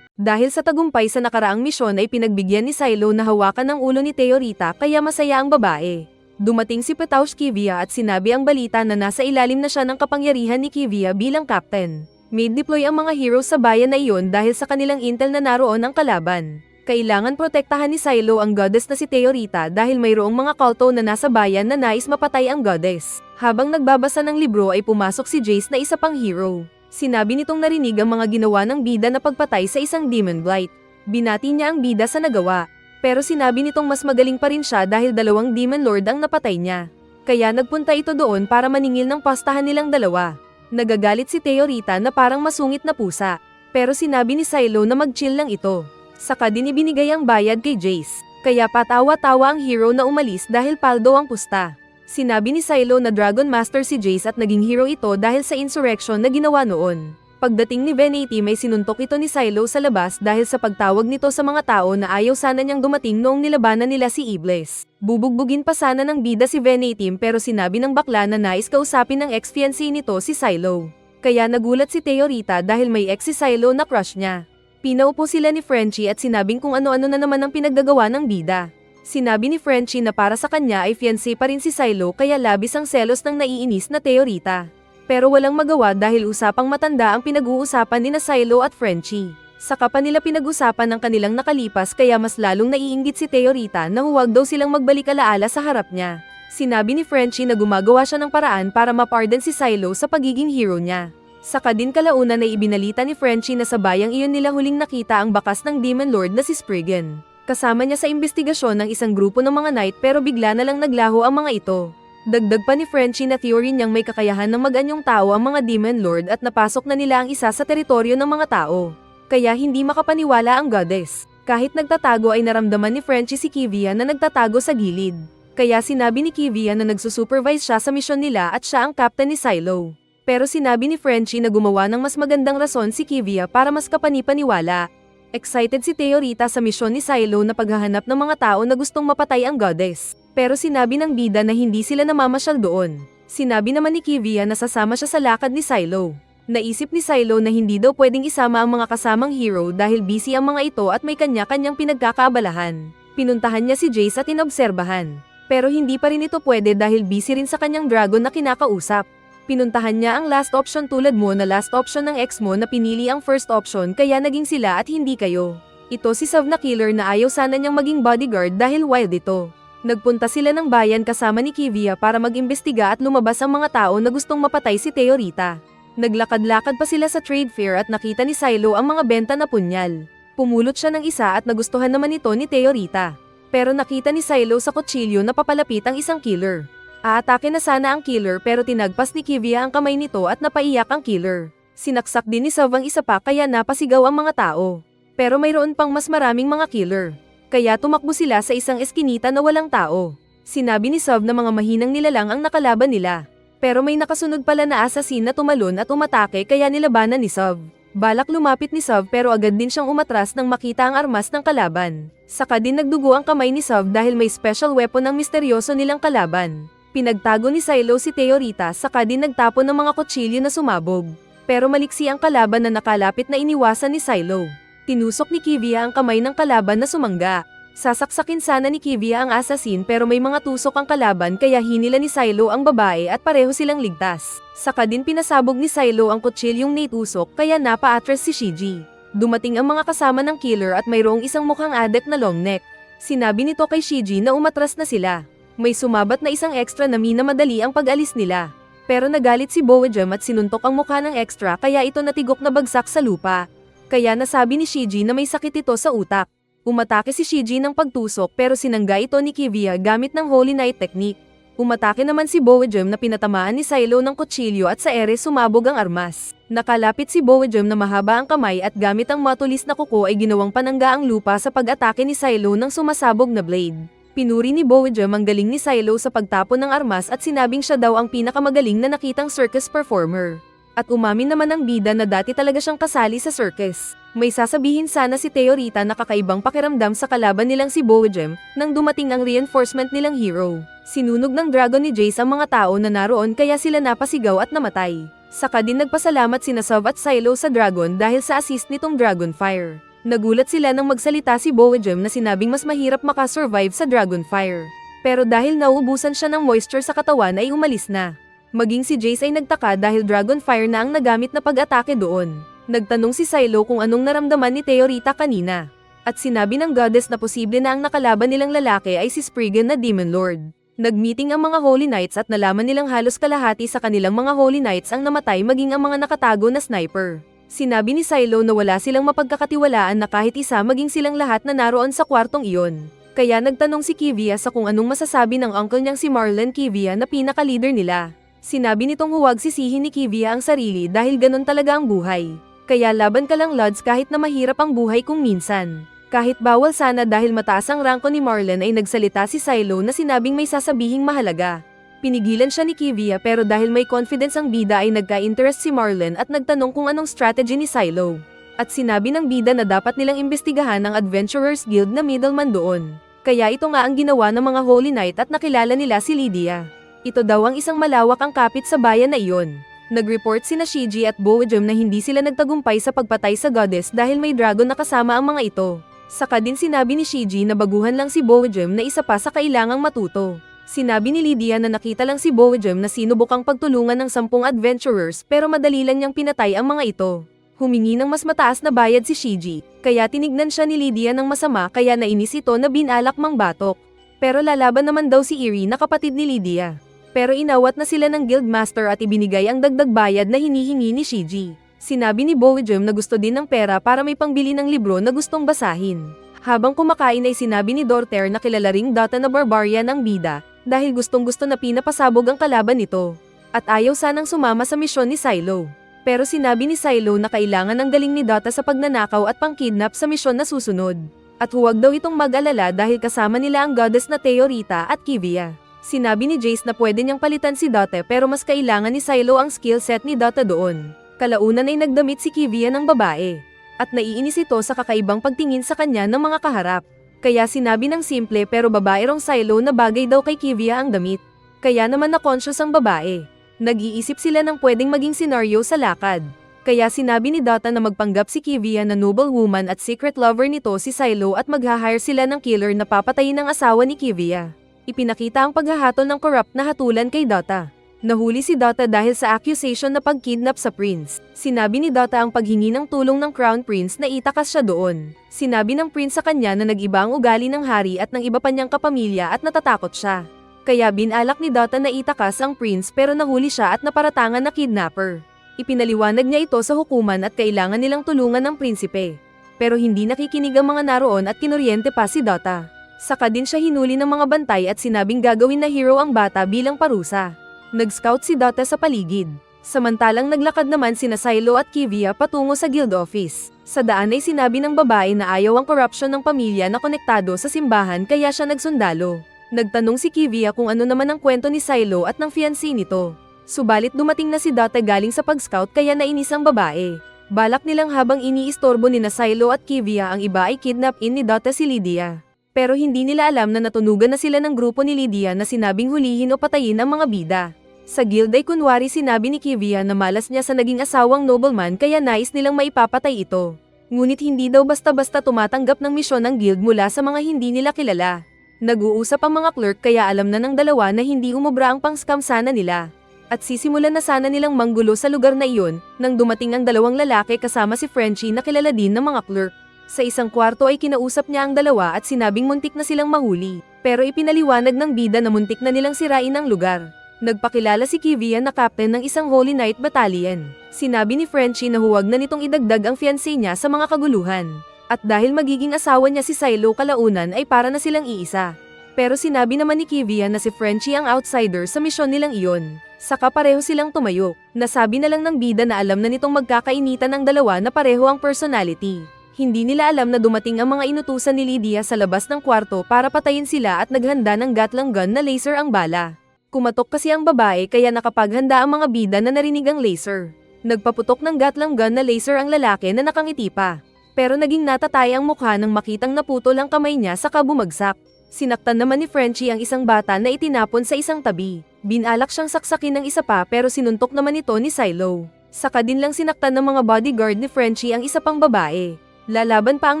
Dahil sa tagumpay sa nakaraang misyon ay pinagbigyan ni Silo na hawakan ang ulo ni Theorita kaya masaya ang babae. Dumating si Petaush Kivia at sinabi ang balita na nasa ilalim na siya ng kapangyarihan ni Kivia bilang captain. May deploy ang mga heroes sa bayan na iyon dahil sa kanilang intel na naroon ang kalaban. Kailangan protektahan ni Silo ang goddess na si Theorita dahil mayroong mga kulto na nasa bayan na nais mapatay ang goddess. Habang nagbabasa ng libro ay pumasok si Jace na isa pang hero. Sinabi nitong narinig ang mga ginawa ng bida na pagpatay sa isang demon blight. Binati niya ang bida sa nagawa. Pero sinabi nitong mas magaling pa rin siya dahil dalawang demon lord ang napatay niya. Kaya nagpunta ito doon para maningil ng pastahan nilang dalawa. Nagagalit si Theorita na parang masungit na pusa, pero sinabi ni Silo na mag-chill lang ito. Saka din ibinigay ang bayad kay Jace, kaya patawa-tawa ang hero na umalis dahil paldo ang pusta. Sinabi ni Silo na Dragon Master si Jace at naging hero ito dahil sa insurrection na ginawa noon. Pagdating ni Venati may sinuntok ito ni Silo sa labas dahil sa pagtawag nito sa mga tao na ayaw sana niyang dumating noong nilabanan nila si Iblis. Bubugbugin pa sana ng bida si Venati pero sinabi ng bakla na nais kausapin ng ex-fiancé nito si Silo. Kaya nagulat si Theorita dahil may ex si Silo na crush niya. Pinaupo sila ni Frenchie at sinabing kung ano-ano na naman ang pinaggagawa ng bida. Sinabi ni Frenchie na para sa kanya ay fiancé pa rin si Silo kaya labis ang selos ng naiinis na Theorita. Pero walang magawa dahil usapang matanda ang pinag-uusapan ni Silo at Frenchie. Saka pa nila pinag-usapan ng kanilang nakalipas kaya mas lalong naiinggit si Theorita na huwag daw silang magbalik alaala sa harap niya. Sinabi ni Frenchie na gumagawa siya ng paraan para ma-pardon si Silo sa pagiging hero niya. Saka din kalaunan na ibinalita ni Frenchie na sa bayang iyon nila huling nakita ang bakas ng Demon Lord na si Spriggan. Kasama niya sa investigasyon ng isang grupo ng mga knight pero bigla na lang naglaho ang mga ito. Dagdag pa ni Frenchie na theory niyang may kakayahan ng mag-anyong tao ang mga Demon Lord at napasok na nila ang isa sa teritoryo ng mga tao. Kaya hindi makapaniwala ang goddess. Kahit nagtatago ay naramdaman ni Frenchie si Kivia na nagtatago sa gilid. Kaya sinabi ni Kivia na nagsusupervise siya sa misyon nila at siya ang captain ni Silo. Pero sinabi ni Frenchie na gumawa ng mas magandang rason si Kivia para mas kapani-paniwala. Excited si Theorita sa misyon ni Silo na paghahanap ng mga tao na gustong mapatay ang goddess. Pero sinabi ng bida na hindi sila namamasyal doon. Sinabi naman ni Kivia na sasama siya sa lakad ni Silo. Naisip ni Silo na hindi daw pwedeng isama ang mga kasamang hero dahil busy ang mga ito at may kanya-kanyang pinagkakaabalahan. Pinuntahan niya si Jace at inobserbahan. Pero hindi pa rin ito pwede dahil busy rin sa kanyang dragon na kinakausap. Pinuntahan niya ang last option tulad mo na last option ng ex mo na pinili ang first option kaya naging sila at hindi kayo. Ito si Sav na killer na ayaw sana niyang maging bodyguard dahil wild ito. Nagpunta sila ng bayan kasama ni Kivia para mag-imbestiga at lumabas ang mga tao na gustong mapatay si Teorita. Naglakad-lakad pa sila sa trade fair at nakita ni Silo ang mga benta na punyal. Pumulot siya ng isa at nagustuhan naman ito ni Teorita. Pero nakita ni Silo sa kutsilyo na papalapit ang isang killer. Aatake na sana ang killer pero tinagpas ni Kivia ang kamay nito at napaiyak ang killer. Sinaksak din ni Sav ang isa pa kaya napasigaw ang mga tao. Pero mayroon pang mas maraming mga killer. Kaya tumakbo sila sa isang eskinita na walang tao. Sinabi ni Sav na mga mahinang nilalang ang nakalaban nila. Pero may nakasunod pala na assassin na tumalon at umatake kaya nilabanan ni Sav. Balak lumapit ni Sav pero agad din siyang umatras nang makita ang armas ng kalaban. Saka din nagdugo ang kamay ni Sav dahil may special weapon ng misteryoso nilang kalaban. Pinagtago ni Silo si Teorita saka din nagtapon ng mga kutsilyo na sumabog. Pero maliksi ang kalaban na nakalapit na iniwasan ni Silo. Tinusok ni Kivia ang kamay ng kalaban na sumangga. Sasaksakin sana ni Kivia ang assassin pero may mga tusok ang kalaban kaya hinila ni Silo ang babae at pareho silang ligtas. Saka din pinasabog ni Silo ang kutsilyong naitusok kaya napa-atras si Shiji. Dumating ang mga kasama ng killer at mayroong isang mukhang adik na long neck. Sinabi nito kay Shiji na umatras na sila. May sumabat na isang extra na minamadali ang pag-alis nila. Pero nagalit si Boajam at sinuntok ang mukha ng extra kaya ito natigok na bagsak sa lupa. Kaya nasabi ni Shiji na may sakit ito sa utak. Umatake si Shiji ng pagtusok pero sinangga ito ni Kivia gamit ng Holy Knight technique. Umatake naman si Boajam na pinatamaan ni Silo ng kutsilyo at sa ere sumabog ang armas. Nakalapit si Boajam na mahaba ang kamay at gamit ang matulis na kuko ay ginawang panangga ang lupa sa pag-atake ni Silo ng sumasabog na blade. Pinuri ni Boajam ang galing ni Silo sa pagtapon ng armas at sinabing siya daw ang pinakamagaling na nakitang circus performer. At umamin naman ang bida na dati talaga siyang kasali sa circus. May sasabihin sana si Teorita na kakaibang pakiramdam sa kalaban nilang si Boajam nang dumating ang reinforcement nilang hero. Sinunog ng dragon ni Jace ang mga tao na naroon kaya sila napasigaw at namatay. Saka din nagpasalamat sina Sav at Silo sa dragon dahil sa assist nitong Dragonfire. Nagulat sila nang magsalita si Boajam na sinabing mas mahirap makasurvive sa Dragonfire. Pero dahil nauubusan siya ng moisture sa katawan ay umalis na. Maging si Jace ay nagtaka dahil Dragonfire na ang nagamit na pag-atake doon. Nagtanong si Silo kung anong naramdaman ni Teorita kanina. At sinabi ng goddess na posible na ang nakalaban nilang lalaki ay si Spriggan na Demon Lord. Nagmeeting ang mga Holy Knights at nalaman nilang halos kalahati sa kanilang mga Holy Knights ang namatay maging ang mga nakatago na sniper. Sinabi ni Silo na wala silang mapagkakatiwalaan na kahit isa maging silang lahat na naroon sa kwartong iyon. Kaya nagtanong si Kivia sa kung anong masasabi ng uncle niyang si Marlon Kivia na pinaka-leader nila. Sinabi nitong huwag sisihin ni Kivia ang sarili dahil ganun talaga ang buhay. Kaya laban ka lang Lods kahit na mahirap ang buhay kung minsan. Kahit bawal sana dahil mataas ang rangko ni Marlon ay nagsalita si Silo na sinabing may sasabihing mahalaga. Pinigilan siya ni Kivia pero dahil may confidence ang bida ay nagka-interest si Marlon at nagtanong kung anong strategy ni Silo. At sinabi ng bida na dapat nilang imbestigahan ang Adventurers Guild na middleman doon. Kaya ito nga ang ginawa ng mga Holy Knight at nakilala nila si Lydia. Ito daw ang isang malawak ang kapit sa bayan na iyon. Nag-report sina Shiji at Boajam na hindi sila nagtagumpay sa pagpatay sa goddess dahil may dragon na kasama ang mga ito. Saka din sinabi ni Shiji na baguhan lang si Boajam na isa pa sa kailangang matuto. Sinabi ni Lydia na nakita lang si Boajam na sinubukang pagtulungan ng 10 adventurers pero madali lang niyang pinatay ang mga ito. Humingi ng mas mataas na bayad si Shiji, kaya tinignan siya ni Lydia ng masama kaya nainis ito na binalak mang batok. Pero lalaban naman daw si Eerie na kapatid ni Lydia. Pero inawat na sila ng guildmaster at ibinigay ang dagdag bayad na hinihingi ni Shiji. Sinabi ni Boajam na gusto din ng pera para may pangbili ng libro na gustong basahin. Habang kumakain ay sinabi ni Dorter na kilala ring Dota na barbarian ang bida, dahil gustong-gusto na pinapasabog ang kalaban nito. At ayaw sanang sumama sa misyon ni Silo. Pero sinabi ni Silo na kailangan ng galing ni Dota sa pagnanakaw at pangkidnap sa misyon na susunod. At huwag daw itong mag-alala dahil kasama nila ang goddess na Teorita at Kivia. Sinabi ni Jace na pwede niyang palitan si Dota pero mas kailangan ni Silo ang skill set ni Dota doon. Kalaunan ay nagdamit si Kivia ng babae. At naiinis ito sa kakaibang pagtingin sa kanya ng mga kaharap. Kaya sinabi ng simple pero babae rong Silo na bagay daw kay Kivia ang damit. Kaya naman na-conscious ang babae. Nag-iisip sila ng pwedeng maging senaryo sa lakad. Kaya sinabi ni Dota na magpanggap si Kivia na noble woman at secret lover nito si Silo at mag-hire sila ng killer na papatayin ng asawa ni Kivia. Ipinakita ang paghahatol ng corrupt na hatulan kay Dota. Nahuli si Dota dahil sa accusation na pagkidnap sa prince. Sinabi ni Dota ang paghingi ng tulong ng crown prince na itakas siya doon. Sinabi ng prince sa kanya na nag-iba ang ugali ng hari at ng iba pa niyang kapamilya at natatakot siya. Kaya binalak ni Dota na itakas ang prince pero nahuli siya at naparatangan na kidnapper. Ipinaliwanag niya ito sa hukuman at kailangan nilang tulungan ng prinsipe. Pero hindi nakikinig ang mga naroon at kinuryente pa si Dota. Saka din siya hinuli ng mga bantay at sinabing gagawin na hero ang bata bilang parusa. Nag-scout si Dota sa paligid. Samantalang naglakad naman sina Silo at Kivia patungo sa guild office. Sa daan ay sinabi ng babae na ayaw ang corruption ng pamilya na konektado sa simbahan kaya siya nagsundalo. Nagtanong si Kivia kung ano naman ang kwento ni Silo at ng fiancé nito. Subalit dumating na si Dota galing sa pag-scout kaya nainis ang babae. Balak nilang habang iniistorbo ni Silo at Kivia ang iba ay kidnap-in ni Dota si Lydia. Pero hindi nila alam na natunugan na sila ng grupo ni Lydia na sinabing hulihin o patayin ang mga bida. Sa guild ay kunwari sinabi ni Kivia na malas niya sa naging asawang nobleman kaya nais nilang maipapatay ito. Ngunit hindi daw basta-basta tumatanggap ng misyon ng guild mula sa mga hindi nila kilala. Nag-uusap ang mga clerk kaya alam na ng dalawa na hindi umubra ang pang-scam sana nila. At sisimulan na sana nilang manggulo sa lugar na iyon, nang dumating ang dalawang lalaki kasama si Frenchie na kilala din ng mga clerk. Sa isang kwarto ay kinausap niya ang dalawa at sinabing muntik na silang mahuli, pero ipinaliwanag ng bida na muntik na nilang sirain ang lugar. Nagpakilala si Kivia na captain ng isang Holy Knight Battalion. Sinabi ni Frenchie na huwag na nitong idagdag ang fiancé niya sa mga kaguluhan. At dahil magiging asawa niya si Silo kalaunan ay para na silang iisa. Pero sinabi naman ni Kivia na si Frenchie ang outsider sa misyon nilang iyon. Saka pareho silang tumayo. Nasabi na lang ng bida na alam na nitong magkakainitan ang dalawa na pareho ang personality. Hindi nila alam na dumating ang mga inutusan ni Lydia sa labas ng kwarto para patayin sila at naghanda ng gatlang gun na laser ang bala. Kumatok kasi ang babae kaya nakapaghanda ang mga bida na narinig ang laser. Nagpaputok ng gatlang gun na laser ang lalaki na nakangiti pa. Pero naging natatay ang mukha nang makitang naputol ang kamay niya saka bumagsak. Sinaktan naman ni Frenchie ang isang bata na itinapon sa isang tabi. Binalak siyang saksakin ng isa pa pero sinuntok naman ito ni Silo. Saka din lang sinaktan ng mga bodyguard ni Frenchie ang isa pang babae. Lalaban pa ang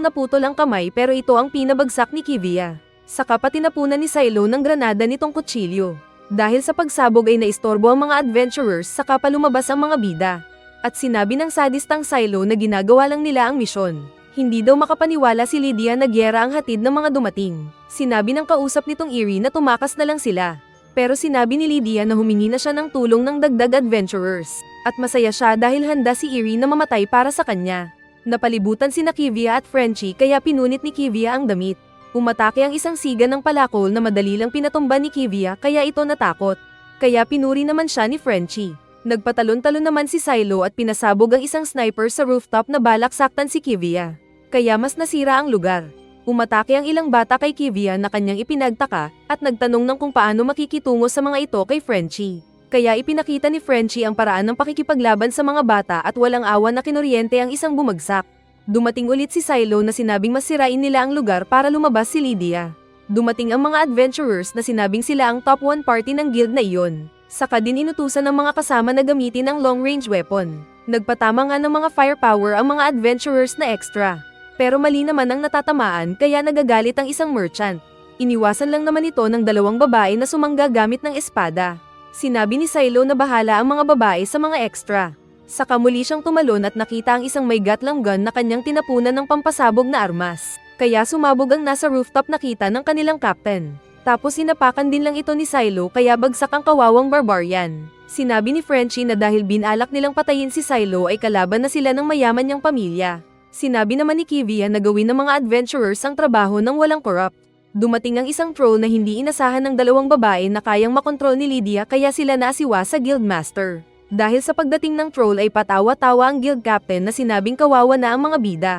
naputol ang kamay pero ito ang pinabagsak ni Kivia. Saka pa tinapunan ni Silo ng granada nitong kutsilyo. Dahil sa pagsabog ay naistorbo ang mga adventurers saka pa lumabas ang mga bida. At sinabi ng sadistang Silo na ginagawa lang nila ang misyon. Hindi daw makapaniwala si Lydia na gyera ang hatid ng mga dumating. Sinabi ng kausap nitong Eerie na tumakas na lang sila. Pero sinabi ni Lydia na humingi na siya ng tulong ng dagdag adventurers. At masaya siya dahil handa si Eerie na mamatay para sa kanya. Napalibutan sina Kivia at Frenchie kaya pinunit ni Kivia ang damit. Umatake ang isang siga ng palakol na madali lang pinatumba ni Kivia kaya ito natakot. Kaya pinuri naman siya ni Frenchie. Nagpatalon-talon naman si Silo at pinasabog ang isang sniper sa rooftop na balak saktan si Kivia. Kaya mas nasira ang lugar. Umatake ang ilang bata kay Kivia na kanyang ipinagtaka at nagtanong ng kung paano makikitungo sa mga ito kay Frenchie. Kaya ipinakita ni Frenchie ang paraan ng pakikipaglaban sa mga bata at walang awa na kinuryente ang isang bumagsak. Dumating ulit si Silo na sinabing masirain nila ang lugar para lumabas si Lydia. Dumating ang mga adventurers na sinabing sila ang top 1 party ng guild na iyon. Saka din inutusan ng mga kasama na gamitin ang long-range weapon. Nagpatama nga ng mga firepower ang mga adventurers na extra. Pero mali naman ang natatamaan kaya nagagalit ang isang merchant. Iniwasan lang naman ito ng dalawang babae na sumangga gamit ng espada. Sinabi ni Silo na bahala ang mga babae sa mga extra. Saka muli siyang tumalon at nakita ang isang may gatlang gun na kanyang tinapunan ng pampasabog na armas. Kaya sumabog ang nasa rooftop nakita ng kanilang captain. Tapos inapakan din lang ito ni Silo kaya bagsak ang kawawang barbarian. Sinabi ni Frenchie na dahil binalak nilang patayin si Silo ay kalaban na sila ng mayaman niyang pamilya. Sinabi naman ni Kivia na gawin ng mga adventurers ang trabaho ng walang corrupt. Dumating ang isang troll na hindi inasahan ng dalawang babae na kayang makontrol ni Lydia kaya sila naasiwa sa guildmaster. Dahil sa pagdating ng troll ay patawa-tawa ang guild captain na sinabing kawawa na ang mga bida.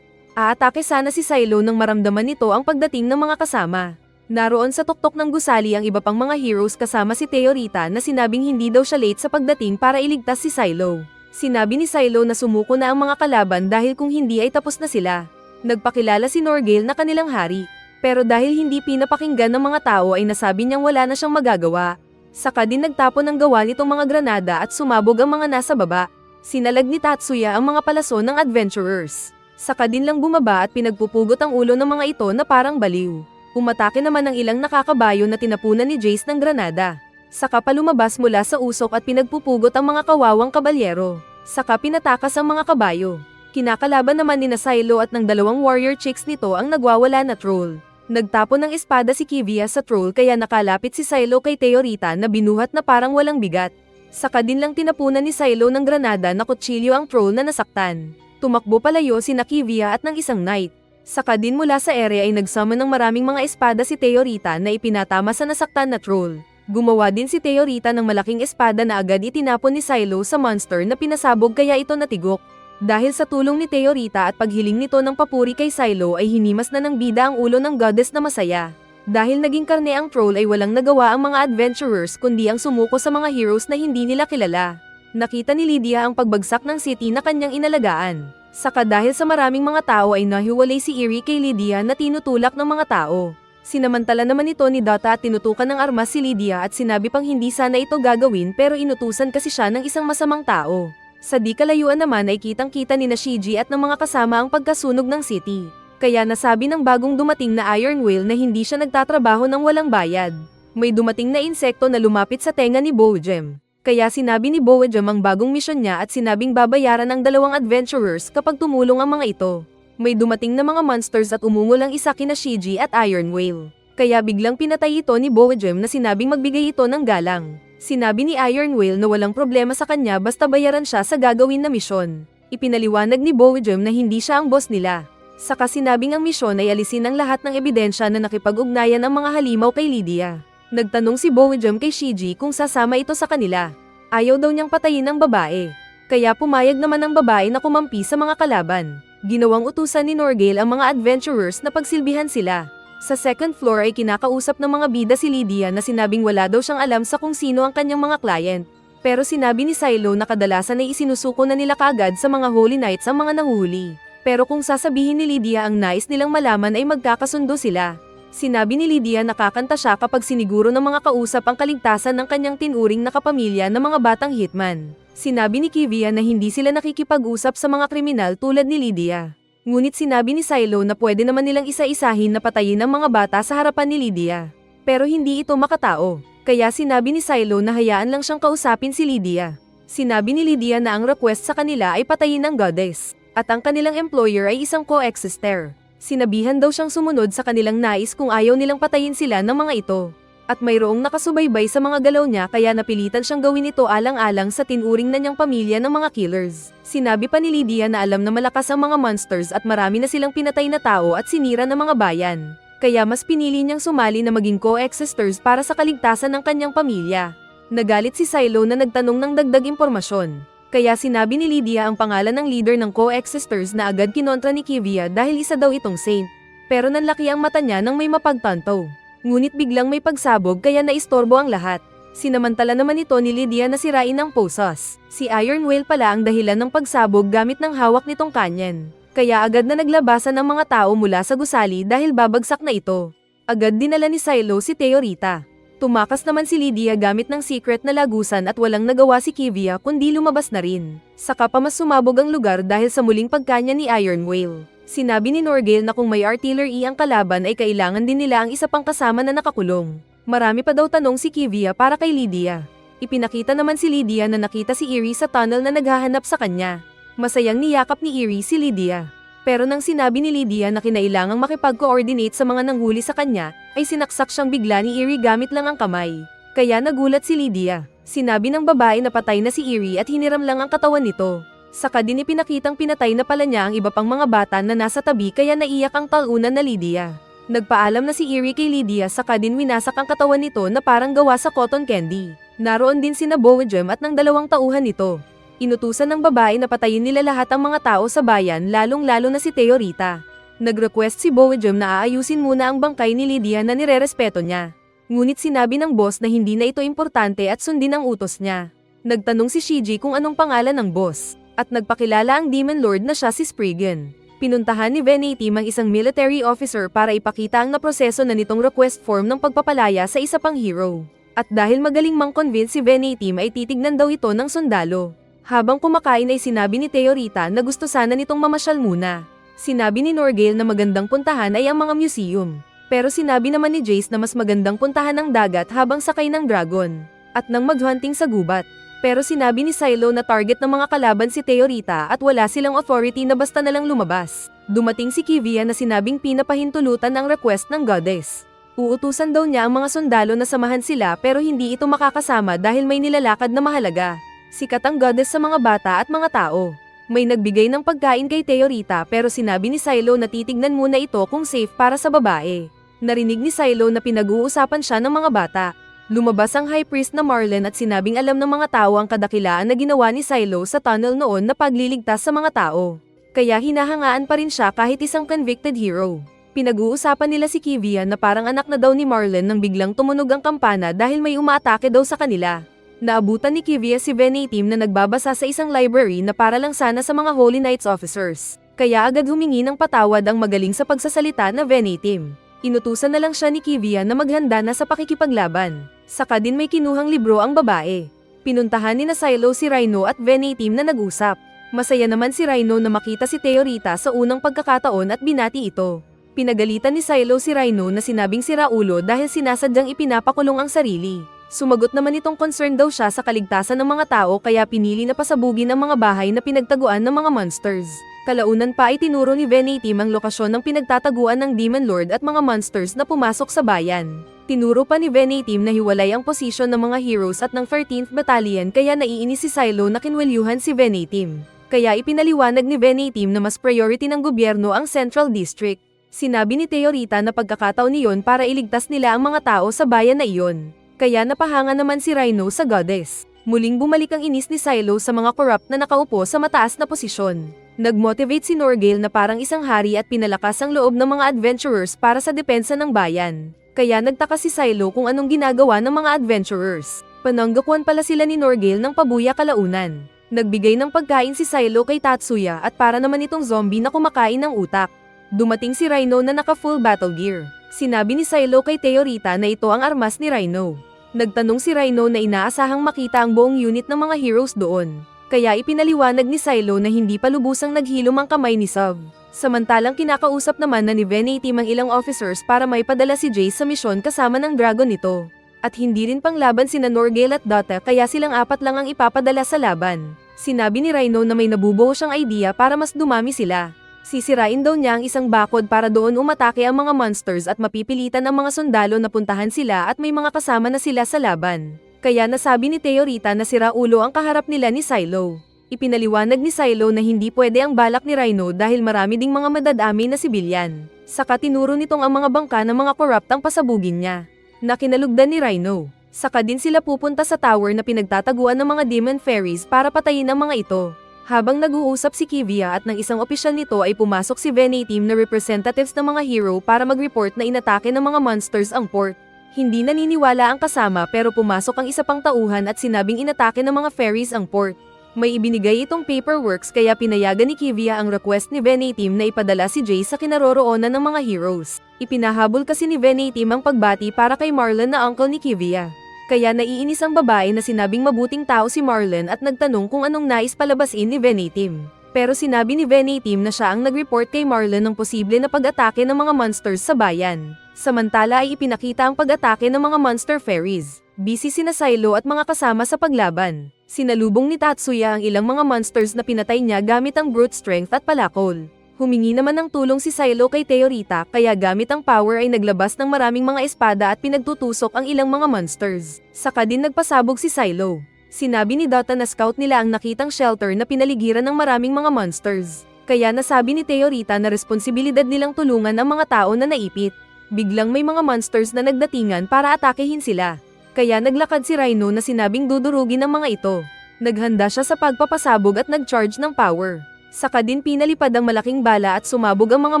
Aatake sana si Silo nang maramdaman nito ang pagdating ng mga kasama. Naroon sa tuktok ng gusali ang iba pang mga heroes kasama si Teorita na sinabing hindi daw siya late sa pagdating para iligtas si Silo. Sinabi ni Silo na sumuko na ang mga kalaban dahil kung hindi ay tapos na sila. Nagpakilala si Norgale na kanilang hari. Pero dahil hindi pinapakinggan ng mga tao ay nasabi niyang wala na siyang magagawa. Saka din nagtapon ng gawa nitong mga granada at sumabog ang mga nasa baba. Sinalag ni Tatsuya ang mga palaso ng adventurers. Saka din lang bumaba at pinagpupugot ang ulo ng mga ito na parang baliw. Umatake naman ang ilang nakakabayo na tinapunan ni Jace ng granada. Saka pa lumabas mula sa usok at pinagpupugot ang mga kawawang kabalyero. Saka pinatakas ang mga kabayo. Kinakalaban naman ni Silo at ng dalawang warrior chicks nito ang nagwawala na troll. Nagtapon ng espada si Kivia sa troll kaya nakalapit si Silo kay Teorita na binuhat na parang walang bigat. Saka din lang tinapunan ni Silo ng granada na kutsilyo ang troll na nasaktan. Tumakbo palayo si Kivia at ng isang knight. Saka din mula sa area ay nagsummon ng maraming mga espada si Teorita na ipinatama sa nasaktan na troll. Gumawa din si Teorita ng malaking espada na agad itinapon ni Silo sa monster na pinasabog kaya ito natigok. Dahil sa tulong ni Teorita at paghiling nito ng papuri kay Silo ay hinimas na ng bida ang ulo ng goddess na masaya. Dahil naging karne ang troll ay walang nagawa ang mga adventurers kundi ang sumuko sa mga heroes na hindi nila kilala. Nakita ni Lydia ang pagbagsak ng city na kanyang inalagaan. Saka dahil sa maraming mga tao ay nahiwalay si Eerie kay Lydia na tinutulak ng mga tao. Sinamantala naman ito ni Dota at tinutukan ng armas si Lydia at sinabi pang hindi sana ito gagawin pero inutusan kasi siya ng isang masamang tao. Sa di kalayuan naman ay kitang-kita ni Shiji at ng mga kasama ang pagkasunog ng city. Kaya nasabi ng bagong dumating na Iron Whale na hindi siya nagtatrabaho ng walang bayad. May dumating na insekto na lumapit sa tenga ni Bojem. Kaya sinabi ni Bojem ang bagong misyon niya at sinabing babayaran ng dalawang adventurers kapag tumulong ang mga ito. May dumating na mga monsters at umungol ang isa kina Shiji at Iron Whale. Kaya biglang pinatay ito ni Bojem na sinabing magbigay ito ng galang. Sinabi ni Iron Whale na walang problema sa kanya basta bayaran siya sa gagawin na misyon. Ipinaliwanag ni Bojem na hindi siya ang boss nila. Saka sinabing ang misyon ay alisin ang lahat ng ebidensya na nakipag-ugnayan ang mga halimaw kay Lydia. Nagtanong si Bojem kay Shiji kung sasama ito sa kanila. Ayaw daw niyang patayin ang babae. Kaya pumayag naman ang babae na kumampi sa mga kalaban. Ginawang utusan ni Norgale ang mga adventurers na pagsilbihan sila. Sa second floor ay kinakausap ng mga bida si Lydia na sinabing wala daw siyang alam sa kung sino ang kanyang mga client. Pero sinabi ni Silo na kadalasan ay isinusuko na nila kaagad sa mga Holy Knights ang mga nanguhuli. Pero kung sasabihin ni Lydia ang nais nilang malaman ay magkakasundo sila. Sinabi ni Lydia na kakanta siya kapag siniguro ng mga kausap ang kaligtasan ng kanyang tinuring na kapamilya ng mga batang hitman. Sinabi ni Kivia na hindi sila nakikipag-usap sa mga kriminal tulad ni Lydia. Ngunit sinabi ni Silo na pwede naman nilang isa-isahin na patayin ang mga bata sa harapan ni Lydia. Pero hindi ito makatao. Kaya sinabi ni Silo na hayaan lang siyang kausapin si Lydia. Sinabi ni Lydia na ang request sa kanila ay patayin ang goddess. At ang kanilang employer ay isang co-exister. Sinabihan daw siyang sumunod sa kanilang nais kung ayaw nilang patayin sila ng mga ito. At mayroong nakasubaybay sa mga galaw niya kaya napilitan siyang gawin ito alang-alang sa tinuring na niyang pamilya ng mga killers. Sinabi pa ni Lydia na alam na malakas ang mga monsters at marami na silang pinatay na tao at sinira ng mga bayan. Kaya mas pinili niyang sumali na maging co-existers para sa kaligtasan ng kanyang pamilya. Nagalit si Silo na nagtanong ng dagdag impormasyon. Kaya sinabi ni Lydia ang pangalan ng leader ng co-existers na agad kinontra ni Kivia dahil isa daw itong saint. Pero nanlaki ang mata niya nang may mapagtanto. Ngunit biglang may pagsabog kaya naistorbo ang lahat. Sinamantala naman ito ni Lydia na sirain ang posas. Si Iron Whale pala ang dahilan ng pagsabog gamit ng hawak nitong kanyan. Kaya agad na naglabasan ang mga tao mula sa gusali dahil babagsak na ito. Agad dinala ni Silo si Teorita. Tumakas naman si Lydia gamit ng secret na lagusan at walang nagawa si Kivia kundi lumabas na rin. Saka pa mas sumabog ang lugar dahil sa muling pagkanya ni Iron Whale. Sinabi ni Norgale na kung may artillery ang kalaban ay kailangan din nila ang isa pang kasama na nakakulong. Marami pa daw tanong si Kivia para kay Lydia. Ipinakita naman si Lydia na nakita si Eerie sa tunnel na naghahanap sa kanya. Masayang niyakap ni Eerie si Lydia. Pero nang sinabi ni Lydia na kinailangang makipag-coordinate sa mga nanghuli sa kanya, ay sinaksak siyang bigla ni Eerie gamit lang ang kamay. Kaya nagulat si Lydia. Sinabi ng babae na patay na si Eerie at hiniram lang ang katawan nito. Saka din ipinakitang pinatay na pala niya ang iba pang mga bata na nasa tabi kaya naiyak ang talunan na Lydia. Nagpaalam na si Eerie kay Lydia saka din winasak ang katawan nito na parang gawa sa cotton candy. Naroon din sina Bojem at ng dalawang tauhan nito. Inutusan ng babae na patayin nila lahat ang mga tao sa bayan lalong-lalo na si Teorita. Nag-request si Bojem na aayusin muna ang bangkay ni Lydia na nirerespeto niya. Ngunit sinabi ng boss na hindi na ito importante at sundin ang utos niya. Nagtanong si Shiji kung anong pangalan ng boss. At nagpakilala ang Demon Lord na siya si Spriggan. Pinuntahan ni Venatim ang isang military officer para ipakita ang naproseso na nitong request form ng pagpapalaya sa isa pang hero. At dahil magaling mang-convince si Venetim ay titignan daw ito ng sundalo. Habang kumakain ay sinabi ni Teorita na gusto sana nitong mamasyal muna. Sinabi ni Norgale na magandang puntahan ay ang mga museum. Pero sinabi naman ni Jace na mas magandang puntahan ang dagat habang sakay ng dragon. At nang maghunting sa gubat. Pero sinabi ni Silo na target ng mga kalaban si Teorita at wala silang authority na basta nalang lumabas. Dumating si Kivia na sinabing pinapahintulutan ang request ng goddess. Uutusan daw niya ang mga sundalo na samahan sila pero hindi ito makakasama dahil may nilalakad na mahalaga. Sikat ang goddess sa mga bata at mga tao. May nagbigay ng pagkain kay Teorita pero sinabi ni Silo na titignan muna ito kung safe para sa babae. Narinig ni Silo na pinag-uusapan siya ng mga bata. Lumabas ang High Priest na Marlon at sinabing alam ng mga tao ang kadakilaan na ginawa ni Silo sa tunnel noon na pagliligtas sa mga tao. Kaya hinahangaan pa rin siya kahit isang convicted hero. Pinag-uusapan nila si Kivia na parang anak na daw ni Marlon nang biglang tumunog ang kampana dahil may umaatake daw sa kanila. Naabutan ni Kivia si Venetim na nagbabasa sa isang library na para lang sana sa mga Holy Knights officers. Kaya agad humingi ng patawad ang magaling sa pagsasalita na Venetim. Inutusan na lang siya ni Kivia na maghanda na sa pakikipaglaban. Saka din may kinuhang libro ang babae. Pinuntahan ni na Silo si Rhino at Venetim na nag-usap. Masaya naman si Rhino na makita si Teorita sa unang pagkakataon at binati ito. Pinagalitan ni Silo si Rhino na sinabing siraulo dahil sinasadyang ipinapakulong ang sarili. Sumagot naman itong concerned daw siya sa kaligtasan ng mga tao kaya pinili na pasabugin ang mga bahay na pinagtaguan ng mga monsters. Kalaunan pa ay tinuro ni Venetim ang lokasyon ng pinagtataguan ng Demon Lord at mga monsters na pumasok sa bayan. Tinuro pa ni Venetim na hiwalay ang posisyon ng mga heroes at ng 13th Battalion kaya naiinis si Silo na kinwelyuhan si Venetim. Kaya ipinaliwanag ni Venetim na mas priority ng gobyerno ang Central District. Sinabi ni Teorita na pagkakataon niyon para iligtas nila ang mga tao sa bayan na iyon. Kaya napahanga naman si Rhino sa goddess. Muling bumalik ang inis ni Silo sa mga corrupt na nakaupo sa mataas na posisyon. Nag-motivate si Norgale na parang isang hari at pinalakas ang loob ng mga adventurers para sa depensa ng bayan. Kaya nagtaka si Silo kung anong ginagawa ng mga adventurers. Pananggakuan pala sila ni Norgale ng pabuya kalaunan. Nagbigay ng pagkain si Silo kay Tatsuya at para naman itong zombie na kumakain ng utak. Dumating si Rhino na naka-full battle gear. Sinabi ni Silo kay Teorita na ito ang armas ni Rhino. Nagtanong si Rhino na inaasahang makita ang buong unit ng mga heroes doon. Kaya ipinaliwanag ni Silo na hindi pa lubusang naghilom ang kamay ni Sub. Samantalang kinakausap naman na ni Venetim ang ilang officers para maipadala si Jace sa misyon kasama ng dragon nito. At hindi rin panglaban sina Norgale at Dota kaya silang apat lang ang ipapadala sa laban. Sinabi ni Rhino na may nabubuo siyang idea para mas dumami sila. Sisirain daw niya ang isang bakod para doon umatake ang mga monsters at mapipilitan ang mga sundalo na puntahan sila at may mga kasama na sila sa laban. Kaya nasabi ni Teorita na siraulo ang kaharap nila ni Silo. Ipinaliwanag ni Silo na hindi pwede ang balak ni Rhino dahil marami ding mga madadami na sibilyan. Saka tinuro nitong ang mga bangka ng mga corrupt ang pasabugin niya. Nakinalugdan ni Rhino. Saka din sila pupunta sa tower na pinagtataguan ng mga demon fairies para patayin ang mga ito. Habang nag-uusap si Kivia at ng isang opisyal nito ay pumasok si Venetim na representatives ng mga hero para mag-report na inatake ng mga monsters ang port. Hindi naniniwala ang kasama pero pumasok ang isa pang tauhan at sinabing inatake ng mga fairies ang port. May ibinigay itong paperworks kaya pinayagan ni Kivia ang request ni Venetim na ipadala si Jay sa kinaroroonan ng mga heroes. Ipinahabol kasi ni Venetim ang pagbati para kay Marlon na uncle ni Kivia. Kaya naiinis ang babae na sinabing mabuting tao si Marlon at nagtanong kung anong nais palabasin ni Venetim. Pero sinabi ni Venetim na siya ang nag-report kay Marlon ng posible na pag-atake ng mga monsters sa bayan. Samantala ay ipinakita ang pag-atake ng mga monster fairies. Busy sina Silo at mga kasama sa paglaban. Sinalubong ni Tatsuya ang ilang mga monsters na pinatay niya gamit ang brute strength at palakol. Humingi naman ng tulong si Silo kay Teorita kaya gamit ang power ay naglabas ng maraming mga espada at pinagtutusok ang ilang mga monsters. Saka din nagpasabog si Silo. Sinabi ni Dota na scout nila ang nakitang shelter na pinaligiran ng maraming mga monsters. Kaya nasabi ni Teorita na responsibilidad nilang tulungan ang mga tao na naipit. Biglang may mga monsters na nagdatingan para atakehin sila. Kaya naglakad si Rhino na sinabing dudurugin ang mga ito. Naghanda siya sa pagpapasabog at nag-charge ng power. Saka din pinalipad ang malaking bala at sumabog ang mga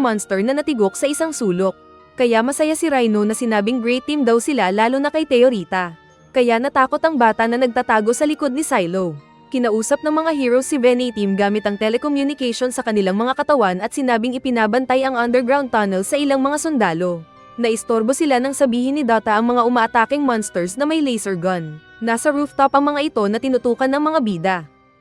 monster na natigok sa isang sulok. Kaya masaya si Rhino na sinabing great team daw sila lalo na kay Teorita. Kaya natakot ang bata na nagtatago sa likod ni Silo. Kinausap ng mga heroes si Venetim gamit ang telecommunication sa kanilang mga katawan at sinabing ipinabantay ang underground tunnel sa ilang mga sundalo. Naistorbo sila nang sabihin ni Dota ang mga umaataking monsters na may laser gun. Nasa rooftop ang mga ito na tinutukan ng mga bida.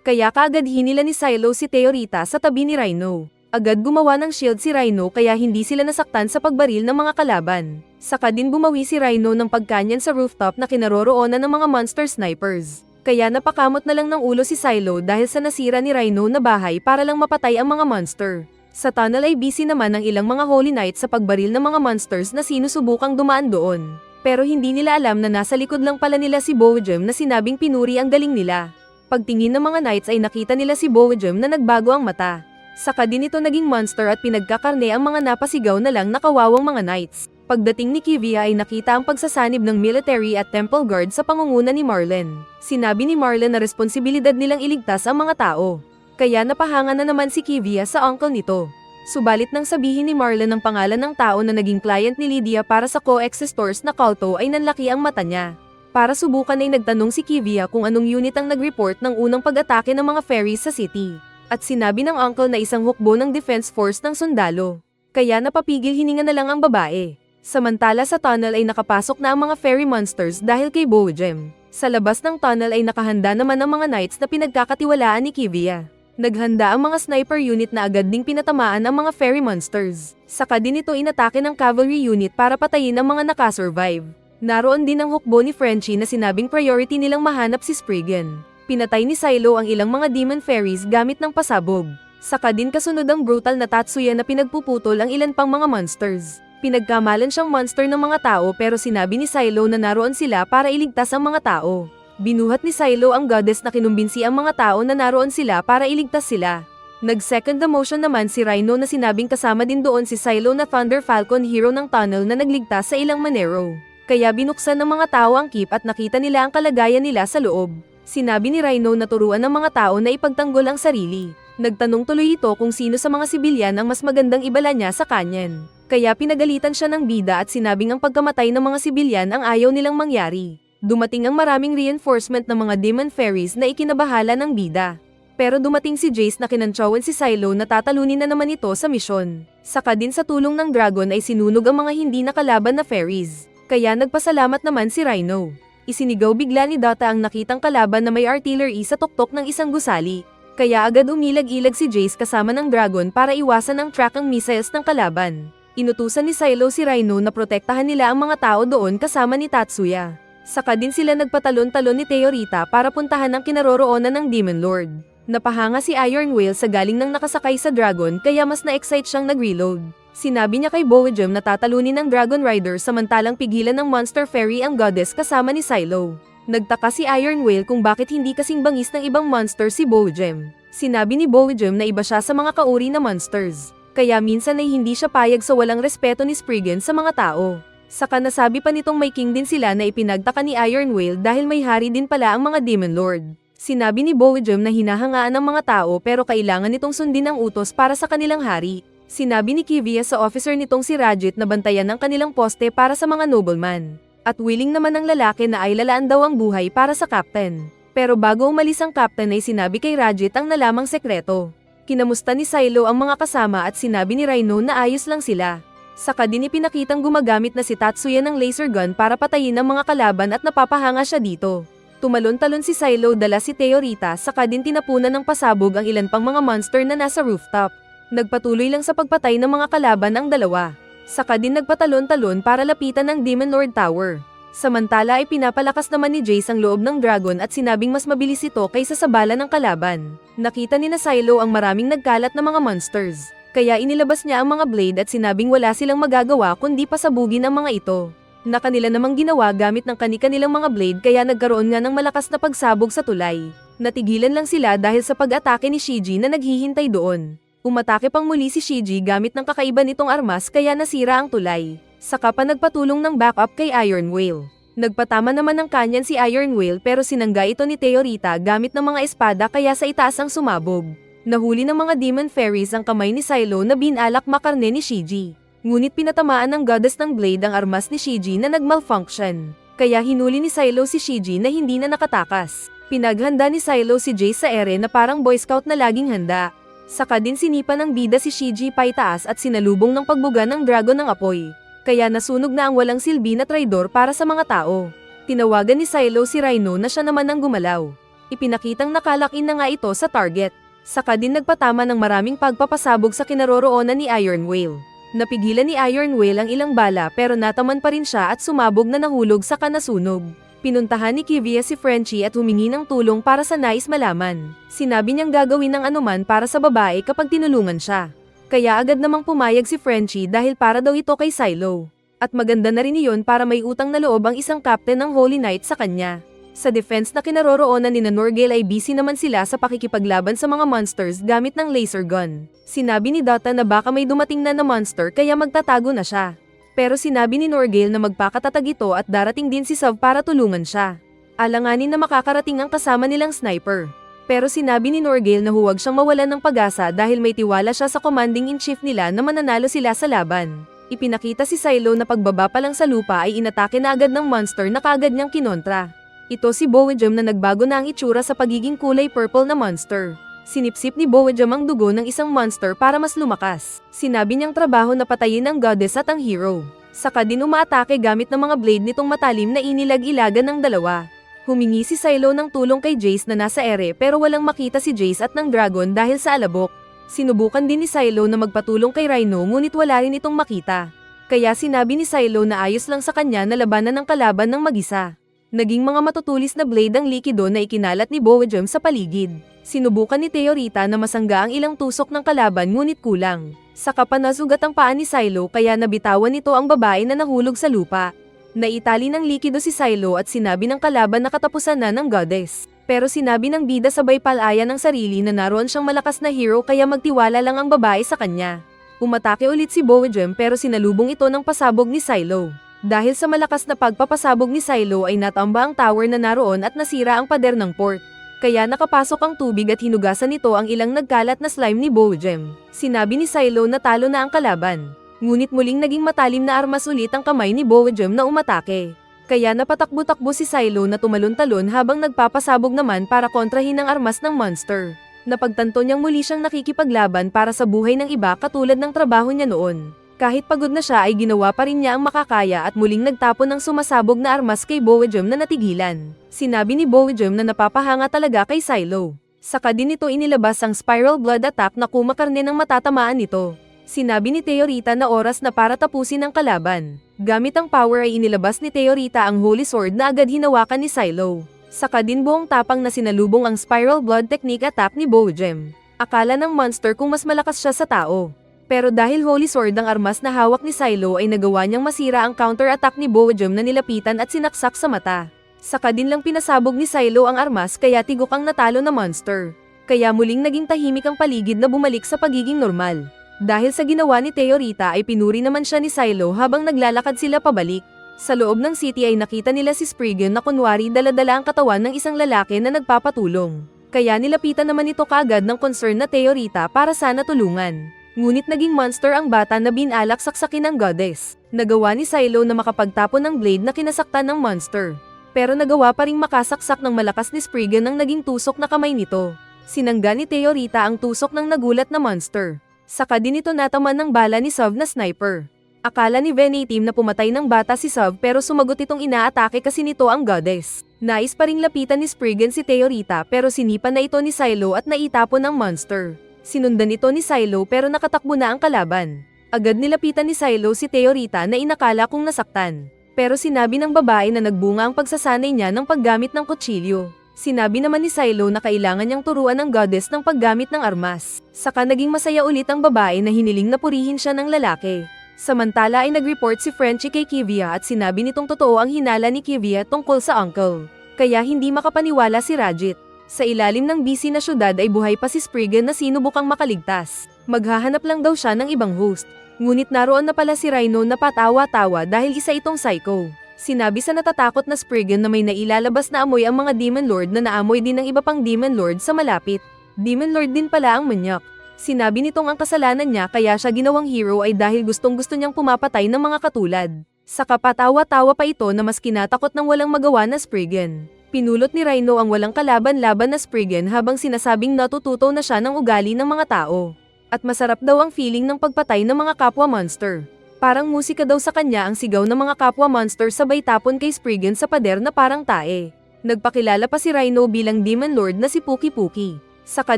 Kaya kaagad hinila ni Silo si Teorita sa tabi ni Rhino. Agad gumawa ng shield si Rhino kaya hindi sila nasaktan sa pagbaril ng mga kalaban. Saka din bumawi si Rhino ng pagkanyan sa rooftop na kinaroroonan ng mga monster snipers. Kaya napakamot na lang ng ulo si Silo dahil sa nasira ni Rhino na bahay para lang mapatay ang mga monster. Sa tunnel ay busy naman ang ilang mga Holy Knights sa pagbaril ng mga monsters na sinusubukang dumaan doon. Pero hindi nila alam na nasa likod lang pala nila si Bowejem na sinabing pinuri ang galing nila. Pagtingin ng mga Knights ay nakita nila si Bowejem na nagbago ang mata. Saka din ito naging monster at pinagkakarne ang mga napasigaw na lang nakawawang mga Knights. Pagdating ni Kivia ay nakita ang pagsasanib ng military at temple guard sa pangunguna ni Marlon. Sinabi ni Marlon na responsibilidad nilang iligtas ang mga tao. Kaya napahanga na naman si Kivia sa uncle nito. Subalit nang sabihin ni Marlon ang pangalan ng tao na naging client ni Lydia para sa co-existors na culto ay nanlaki ang mata niya. Para subukan ay nagtanong si Kivia kung anong unit ang nag-report ng unang pag-atake ng mga fairies sa city. At sinabi ng uncle na isang hukbo ng defense force ng sundalo. Kaya napapigil hininga na lang ang babae. Samantala sa tunnel ay nakapasok na ang mga fairy monsters dahil kay Bowejem. Sa labas ng tunnel ay nakahanda naman ang mga knights na pinagkakatiwalaan ni Kivia. Naghanda ang mga sniper unit na agad ding pinatamaan ang mga fairy monsters. Saka din ito inatake ng cavalry unit para patayin ang mga nakasurvive. Naroon din ang hukbo ni Frenchie na sinabing priority nilang mahanap si Spriggan. Pinatay ni Silo ang ilang mga demon fairies gamit ng pasabog. Saka din kasunod ang brutal na Tatsuya na pinagpuputol ang ilan pang mga monsters. Pinagkamalan siyang monster ng mga tao pero sinabi ni Silo na naroon sila para iligtas ang mga tao. Binuhat ni Silo ang goddess na kinumbinsi ang mga tao na naroon sila para iligtas sila. Nag-second demotion naman si Rhino na sinabing kasama din doon si Silo na Thunder Falcon hero ng tunnel na nagligtas sa ilang Manero. Kaya binuksan ng mga tao ang keep at nakita nila ang kalagayan nila sa loob. Sinabi ni Rhino na turuan ng mga tao na ipagtanggol ang sarili. Nagtanong tuloy ito kung sino sa mga sibilyan ang mas magandang ibala niya sa kanyan. Kaya pinagalitan siya ng bida at sinabing ang pagkamatay ng mga sibilyan ang ayaw nilang mangyari. Dumating ang maraming reinforcement ng mga demon fairies na ikinabahala ng bida. Pero dumating si Jace na kinantsawan si Silo na tatalunin na naman ito sa misyon. Saka din sa tulong ng dragon ay sinunog ang mga hindi nakalaban na fairies. Kaya nagpasalamat naman si Rhino. Isinigaw bigla ni Dota ang nakitang kalaban na may artillery sa tuktok ng isang gusali. Kaya agad umilag-ilag si Jace kasama ng dragon para iwasan ang trackang missiles ng kalaban. Inutusan ni Silo si Rhino na protektahan nila ang mga tao doon kasama ni Tatsuya. Saka din sila nagpatalon-talon ni Teorita para puntahan ang kinaroroonan ng Demon Lord. Napahanga si Iron Whale sa galing ng nakasakay sa dragon kaya mas na-excite siyang nag-reload. Sinabi niya kay Bowejem na tatalunin ng Dragon Rider samantalang pigilan ng Monster Fairy ang goddess kasama ni Silo. Nagtaka si Iron Whale kung bakit hindi kasing bangis ng ibang monster si Bowejem. Sinabi ni Bowejem na iba siya sa mga kauri na monsters. Kaya minsan ay hindi siya payag sa walang respeto ni Spriggan sa mga tao. Saka nasabi pa nitong may king din sila na ipinagtaka ni Iron Whale dahil may hari din pala ang mga Demon Lord. Sinabi ni Bowejem na hinahangaan ng mga tao pero kailangan nitong sundin ang utos para sa kanilang hari. Sinabi ni Kivia sa officer nitong si Rajit na bantayan ang kanilang poste para sa mga nobleman. At willing naman ang lalaki na ay lalaan daw ang buhay para sa captain. Pero bago umalis ang captain ay sinabi kay Rajit ang nalamang sekreto. Kinamusta ni Silo ang mga kasama at sinabi ni Rhino na ayos lang sila. Saka din ipinakitang gumagamit na si Tatsuya ng laser gun para patayin ang mga kalaban at napapahanga siya dito. Tumalon-talon si Silo dala si Teorita saka din tinapunan ng pasabog ang ilan pang mga monster na nasa rooftop. Nagpatuloy lang sa pagpatay ng mga kalaban ang dalawa. Saka din nagpatalon-talon para lapitan ng Demon Lord Tower. Samantala ay pinapalakas naman ni Jace ang loob ng dragon at sinabing mas mabilis ito kaysa sa bala ng kalaban. Nakita ni na Silo ang maraming nagkalat na mga monsters. Kaya inilabas niya ang mga blade at sinabing wala silang magagawa kundi pasabugin ang mga ito. Na kanila namang ginawa gamit ng kani-kanilang mga blade kaya nagkaroon nga ng malakas na pagsabog sa tulay. Natigilan lang sila dahil sa pag-atake ni Shiji na naghihintay doon. Umatake pang muli si Shiji gamit ng kakaiba nitong armas kaya nasira ang tulay. Saka pa nagpatulong ng backup kay Iron Whale. Nagpatama naman ng kanyan si Iron Whale pero sinangga ito ni Teorita gamit ng mga espada kaya sa itaas ang sumabog. Nahuli ng mga demon fairies ang kamay ni Silo na binalak makarne ni Shiji. Ngunit pinatamaan ng goddess ng blade ang armas ni Shiji na nagmalfunction. Kaya hinuli ni Silo si Shiji na hindi na nakatakas. Pinaghanda ni Silo si Jace sa ere na parang boy scout na laging handa. Saka din sinipa ng bida si Shiji paitaas at sinalubong ng pagbuga ng dragon ng apoy. Kaya nasunog na ang walang silbi na traidor para sa mga tao. Tinawagan ni Silo si Rhino na siya naman ang gumalaw. Ipinakitang nakalakin na nga ito sa target. Saka din nagpatama ng maraming pagpapasabog sa kinaroroonan ni Iron Whale. Napigilan ni Iron Whale ang ilang bala pero nataman pa rin siya at sumabog na nahulog sa kanasunog. Pinuntahan ni Kivia si Frenchie at humingi ng tulong para sa nais malaman. Sinabi niyang gagawin ng anuman para sa babae kapag tinulungan siya. Kaya agad namang pumayag si Frenchie dahil para daw ito kay Silo. At maganda na rin iyon para may utang na loob ang isang captain ng Holy Knight sa kanya. Sa defense na kinaroroonan ni Norgale ay busy naman sila sa pakikipaglaban sa mga monsters gamit ng laser gun. Sinabi ni Dota na baka may dumating na monster kaya magtatago na siya. Pero sinabi ni Norgale na magpakatatag ito at darating din si Sav para tulungan siya. Alanganin na makakarating ang kasama nilang sniper. Pero sinabi ni Norgale na huwag siyang mawalan ng pag-asa dahil may tiwala siya sa commanding-in-chief nila na mananalo sila sa laban. Ipinakita si Silo na pagbaba pa lang sa lupa ay inatake na agad ng monster na kaagad niyang kinontra. Ito si Bowijam na nagbago na ang itsura sa pagiging kulay purple na monster. Sinipsip ni Bowijam ang dugo ng isang monster para mas lumakas. Sinabi niyang trabaho na patayin ang goddess at ang hero. Saka din umaatake gamit ng mga blade nitong matalim na inilag-ilagan ng dalawa. Humingi si Silo ng tulong kay Jace na nasa ere pero walang makita si Jace at ng dragon dahil sa alabok. Sinubukan din ni Silo na magpatulong kay Rhino ngunit wala rin itong makita. Kaya sinabi ni Silo na ayos lang sa kanya na labanan ng kalaban ng mag-isa. Naging mga matutulis na blade ang likido na ikinalat ni Bowijam sa paligid. Sinubukan ni Teorita na masangga ang ilang tusok ng kalaban ngunit kulang. Saka pa nasugat ang paa ni Silo kaya nabitawan nito ang babae na nahulog sa lupa. Naitali ng likido si Silo at sinabi ng kalaban na katapusan na ng goddess. Pero sinabi ng bida sabay palaya ng sarili na naroon siyang malakas na hero kaya magtiwala lang ang babae sa kanya. Umatake ulit si Bowijam pero sinalubong ito ng pasabog ni Silo. Dahil sa malakas na pagpapasabog ni Silo ay natamba ang tower na naroon at nasira ang pader ng port. Kaya nakapasok ang tubig at hinugasan nito ang ilang nagkalat na slime ni Bowijam. Sinabi ni Silo na talo na ang kalaban. Ngunit muling naging matalim na armas ulit ang kamay ni Bowijam na umatake. Kaya napatakbo-takbo si Silo na tumalon-talon habang nagpapasabog naman para kontrahin ang armas ng monster. Napagtanto niyang muli siyang nakikipaglaban para sa buhay ng iba katulad ng trabaho niya noon. Kahit pagod na siya ay ginawa pa rin niya ang makakaya at muling nagtapon ng sumasabog na armas kay Bowijam na natigilan. Sinabi ni Bowijam na napapahanga talaga kay Silo. Saka din ito inilabas ang spiral blood attack na kumakarne ng matatamaan nito. Sinabi ni Teorita na oras na para tapusin ang kalaban. Gamit ang power ay inilabas ni Teorita ang Holy Sword na agad hinawakan ni Silo. Saka din buong tapang na sinalubong ang spiral blood technique attack ni Bowijam. Akala ng monster kung mas malakas siya sa tao. Pero dahil Holy Sword ang armas na hawak ni Silo ay nagawa niyang masira ang counter-attack ni Bowijam na nilapitan at sinaksak sa mata. Saka din lang pinasabog ni Silo ang armas kaya tigok ang natalo na monster. Kaya muling naging tahimik ang paligid na bumalik sa pagiging normal. Dahil sa ginawa ni Teorita ay pinuri naman siya ni Silo habang naglalakad sila pabalik. Sa loob ng city ay nakita nila si Spriggan na kunwari dala-dala ang katawan ng isang lalaki na nagpapatulong. Kaya nilapitan naman ito kaagad ng concern na Teorita para sana tulungan. Ngunit naging monster ang bata na binalak saksakin ng goddess. Nagawa ni Silo na makapagtapon ng blade na kinasaktan ng monster. Pero nagawa pa ring makasaksak ng malakas ni Spriggan ang naging tusok na kamay nito. Sinangga ni Teorita ang tusok ng nagulat na monster. Saka din ito nataman ng bala ni Sav na sniper. Akala ni Venatim na pumatay ng bata si Sav pero sumagot itong inaatake kasi nito ang goddess. Nais pa ring lapitan ni Spriggan si Teorita pero sinipan na ito ni Silo at naitapon ng monster. Sinundan ito ni Silo pero nakatakbo na ang kalaban. Agad nilapitan ni Silo si Teorita na inakala kung nasaktan. Pero sinabi ng babae na nagbunga ang pagsasanay niya ng paggamit ng kutsilyo. Sinabi naman ni Silo na kailangan niyang turuan ng goddess ng paggamit ng armas. Saka naging masaya ulit ang babae na hiniling na purihin siya ng lalaki. Samantala ay nag-report si Frenchie kay Kivia at sinabi nitong totoo ang hinala ni Kivia tungkol sa uncle. Kaya hindi makapaniwala si Rajit. Sa ilalim ng busy na syudad ay buhay pa si Spriggan na sinubukang makaligtas. Maghahanap lang daw siya ng ibang host. Ngunit naroon na pala si Rhino na patawa-tawa dahil isa itong psycho. Sinabi sa natatakot na Spriggan na may nailalabas na amoy ang mga Demon Lord na naamoy din ng iba pang Demon Lord sa malapit. Demon Lord din pala ang manyak. Sinabi nitong ang kasalanan niya kaya siya ginawang hero ay dahil gustong-gusto niyang pumapatay ng mga katulad. Saka patawa-tawa pa ito na mas kinatakot ng walang magawa na Spriggan. Pinulot ni Rhino ang walang kalaban-laban na Spriggan habang sinasabing natututo na siya ng ugali ng mga tao. At masarap daw ang feeling ng pagpatay ng mga kapwa monster. Parang musika daw sa kanya ang sigaw ng mga kapwa monster sabay tapon kay Spriggan sa pader na parang tae. Nagpakilala pa si Rhino bilang Demon Lord na si Puki Puki. Saka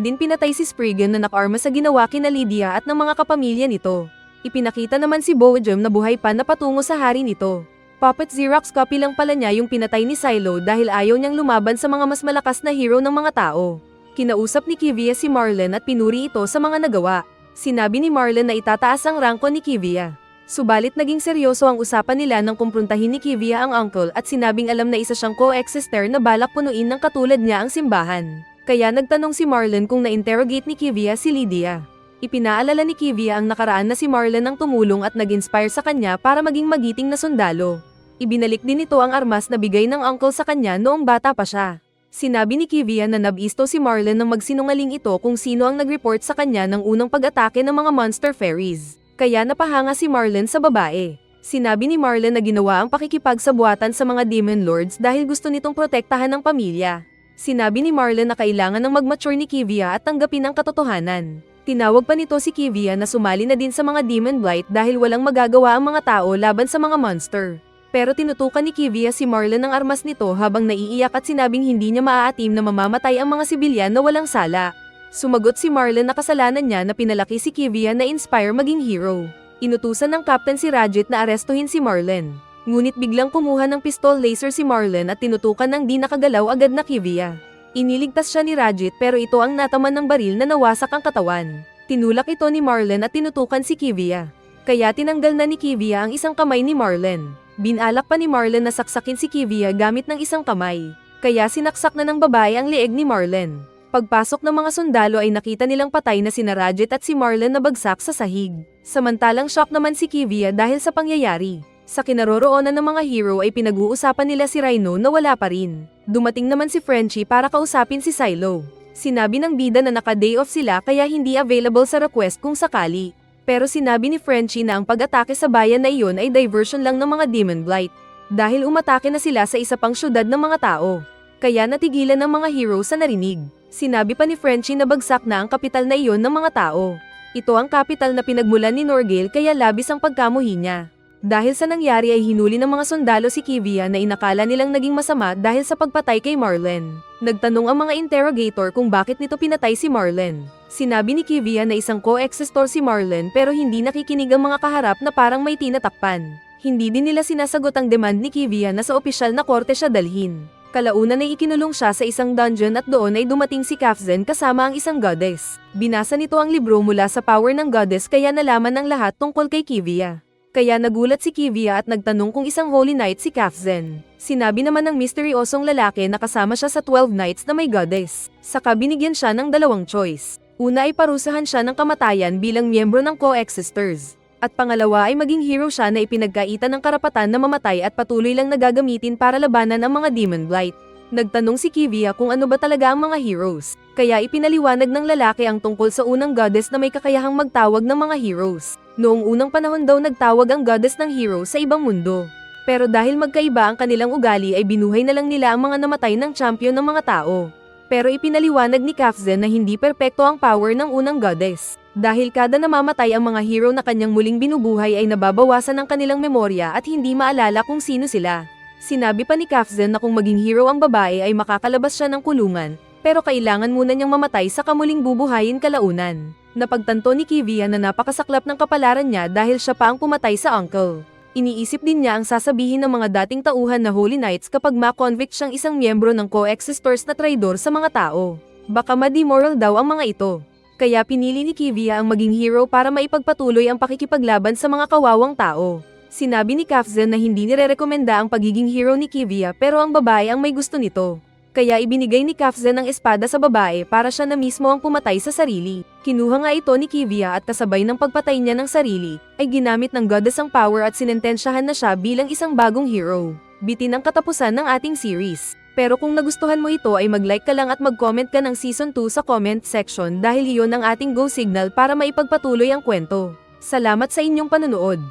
din pinatay si Spriggan na nakarma sa ginawa kina Lydia at ng mga kapamilya nito. Ipinakita naman si Boajem na buhay pa na patungo sa hari nito. Puppet Xerox copy lang pala niya yung pinatay ni Silo dahil ayaw niyang lumaban sa mga mas malakas na hero ng mga tao. Kinausap ni Kivia si Marlon at pinuri ito sa mga nagawa. Sinabi ni Marlon na itataas ang rangko ni Kivia. Subalit naging seryoso ang usapan nila nang kumprontahin ni Kivia ang uncle at sinabing alam na isa siyang co-exister na balak punuin ng katulad niya ang simbahan. Kaya nagtanong si Marlon kung na-interrogate ni Kivia si Lydia. Ipinaalala ni Kivia ang nakaraan na si Marlon ang tumulong at nag-inspire sa kanya para maging magiting na sundalo. Ibinalik din ito ang armas na bigay ng uncle sa kanya noong bata pa siya. Sinabi ni Kivia na nabisto si Marlon nang magsinungaling ito kung sino ang nag-report sa kanya ng unang pag-atake ng mga monster fairies. Kaya napahanga si Marlon sa babae. Sinabi ni Marlon na ginawa ang pakikipagsabuatan sa mga Demon Lords dahil gusto nitong protektahan ng pamilya. Sinabi ni Marlon na kailangan ng mag-mature ni Kivia at tanggapin ang katotohanan. Tinawag pa nito si Kivia na sumali na din sa mga Demon Blight dahil walang magagawa ang mga tao laban sa mga monster. Pero tinutukan ni Kivia si Marlon ng armas nito habang naiiyak at sinabing hindi niya maaatim na mamamatay ang mga sibilyan na walang sala. Sumagot si Marlon na kasalanan niya na pinalaki si Kivia na inspire maging hero. Inutusan ng captain si Radjet na arestuhin si Marlon. Ngunit biglang kumuha ng pistol laser si Marlon at tinutukan ng di nakagalaw agad na Kivia. Iniligtas siya ni Radjet pero ito ang nataman ng baril na nawasak ang katawan. Tinulak ito ni Marlon at tinutukan si Kivia. Kaya tinanggal na ni Kivia ang isang kamay ni Marlon. Binalak pa ni Marlon na saksakin si Kivia gamit ng isang kamay. Kaya sinaksak na ng babae ang leeg ni Marlon. Pagpasok ng mga sundalo ay nakita nilang patay na sina Radjet at si Marlon na bagsak sa sahig. Samantalang shock naman si Kivia dahil sa pangyayari. Sa kinaroroonan ng mga hero ay pinag-uusapan nila si Rhino na wala pa rin. Dumating naman si Frenchie para kausapin si Silo. Sinabi ng bida na naka-day off sila kaya hindi available sa request kung sakali. Pero sinabi ni Frenchie na ang pag-atake sa bayan na iyon ay diversion lang ng mga Demon Blight. Dahil umatake na sila sa isa pang syudad ng mga tao. Kaya natigilan ng mga hero sa narinig. Sinabi pa ni Frenchie na bagsak na ang kapital na iyon ng mga tao. Ito ang kapital na pinagmulan ni Norgale kaya labis ang pagkamuhi niya. Dahil sa nangyari ay hinuli ng mga sundalo si Kivia na inakala nilang naging masama dahil sa pagpatay kay Marlon. Nagtanong ang mga interrogator kung bakit nito pinatay si Marlon. Sinabi ni Kivia na isang co-existor si Marlon pero hindi nakikinig ang mga kaharap na parang may tinatakpan. Hindi din nila sinasagot ang demand ni Kivia na sa opisyal na korte siya dalhin. Kalaunan ay ikinulong siya sa isang dungeon at doon ay dumating si Kafzen kasama ang isang goddess. Binasa nito ang libro mula sa power ng goddess kaya nalaman ng lahat tungkol kay Kivia. Kaya nagulat si Kivia at nagtanong kung isang holy knight si Kafzen. Sinabi naman ng misteryosong lalaki na kasama siya sa 12 knights na may goddess. Saka binigyan siya ng dalawang choice. Una ay parusahan siya ng kamatayan bilang miyembro ng co-existers. At pangalawa ay maging hero siya na ipinagkaitan ng karapatan na mamatay at patuloy lang nagagamitin para labanan ang mga Demon Blight. Nagtanong si Kivia kung ano ba talaga ang mga heroes. Kaya ipinaliwanag ng lalaki ang tungkol sa unang goddess na may kakayahang magtawag ng mga heroes. Noong unang panahon daw nagtawag ang goddess ng hero sa ibang mundo. Pero dahil magkaiba ang kanilang ugali ay binuhay na lang nila ang mga namatay ng champion ng mga tao. Pero ipinaliwanag ni Kafzen na hindi perpekto ang power ng unang goddess. Dahil kada namamatay ang mga hero na kanyang muling binubuhay ay nababawasan ang kanilang memorya at hindi maalala kung sino sila. Sinabi pa ni Kafzen na kung maging hero ang babae ay makakalabas siya ng kulungan, pero kailangan muna niyang mamatay sa kamuling bubuhayin kalaunan. Napagtanto ni Kivia na napakasaklap ng kapalaran niya dahil siya pa ang pumatay sa uncle. Iniisip din niya ang sasabihin ng mga dating tauhan na Holy Knights kapag ma-convict siyang isang miyembro ng co-existors na traidor sa mga tao. Baka ma-demoral daw ang mga ito. Kaya pinili ni Kivia ang maging hero para maipagpatuloy ang pakikipaglaban sa mga kawawang tao. Sinabi ni Kafzen na hindi nirerekomenda ang pagiging hero ni Kivia pero ang babae ang may gusto nito. Kaya ibinigay ni Kafzen ang espada sa babae para siya na mismo ang pumatay sa sarili. Kinuha nga ito ni Kivia at kasabay ng pagpatay niya ng sarili, ay ginamit ng goddess ang power at sinentensyahan na siya bilang isang bagong hero. Bitin ang katapusan ng ating series. Pero kung nagustuhan mo ito ay mag-like ka lang at mag-comment ka ng Season 2 sa comment section dahil iyon ang ating go signal para maipagpatuloy ang kwento. Salamat sa inyong panonood.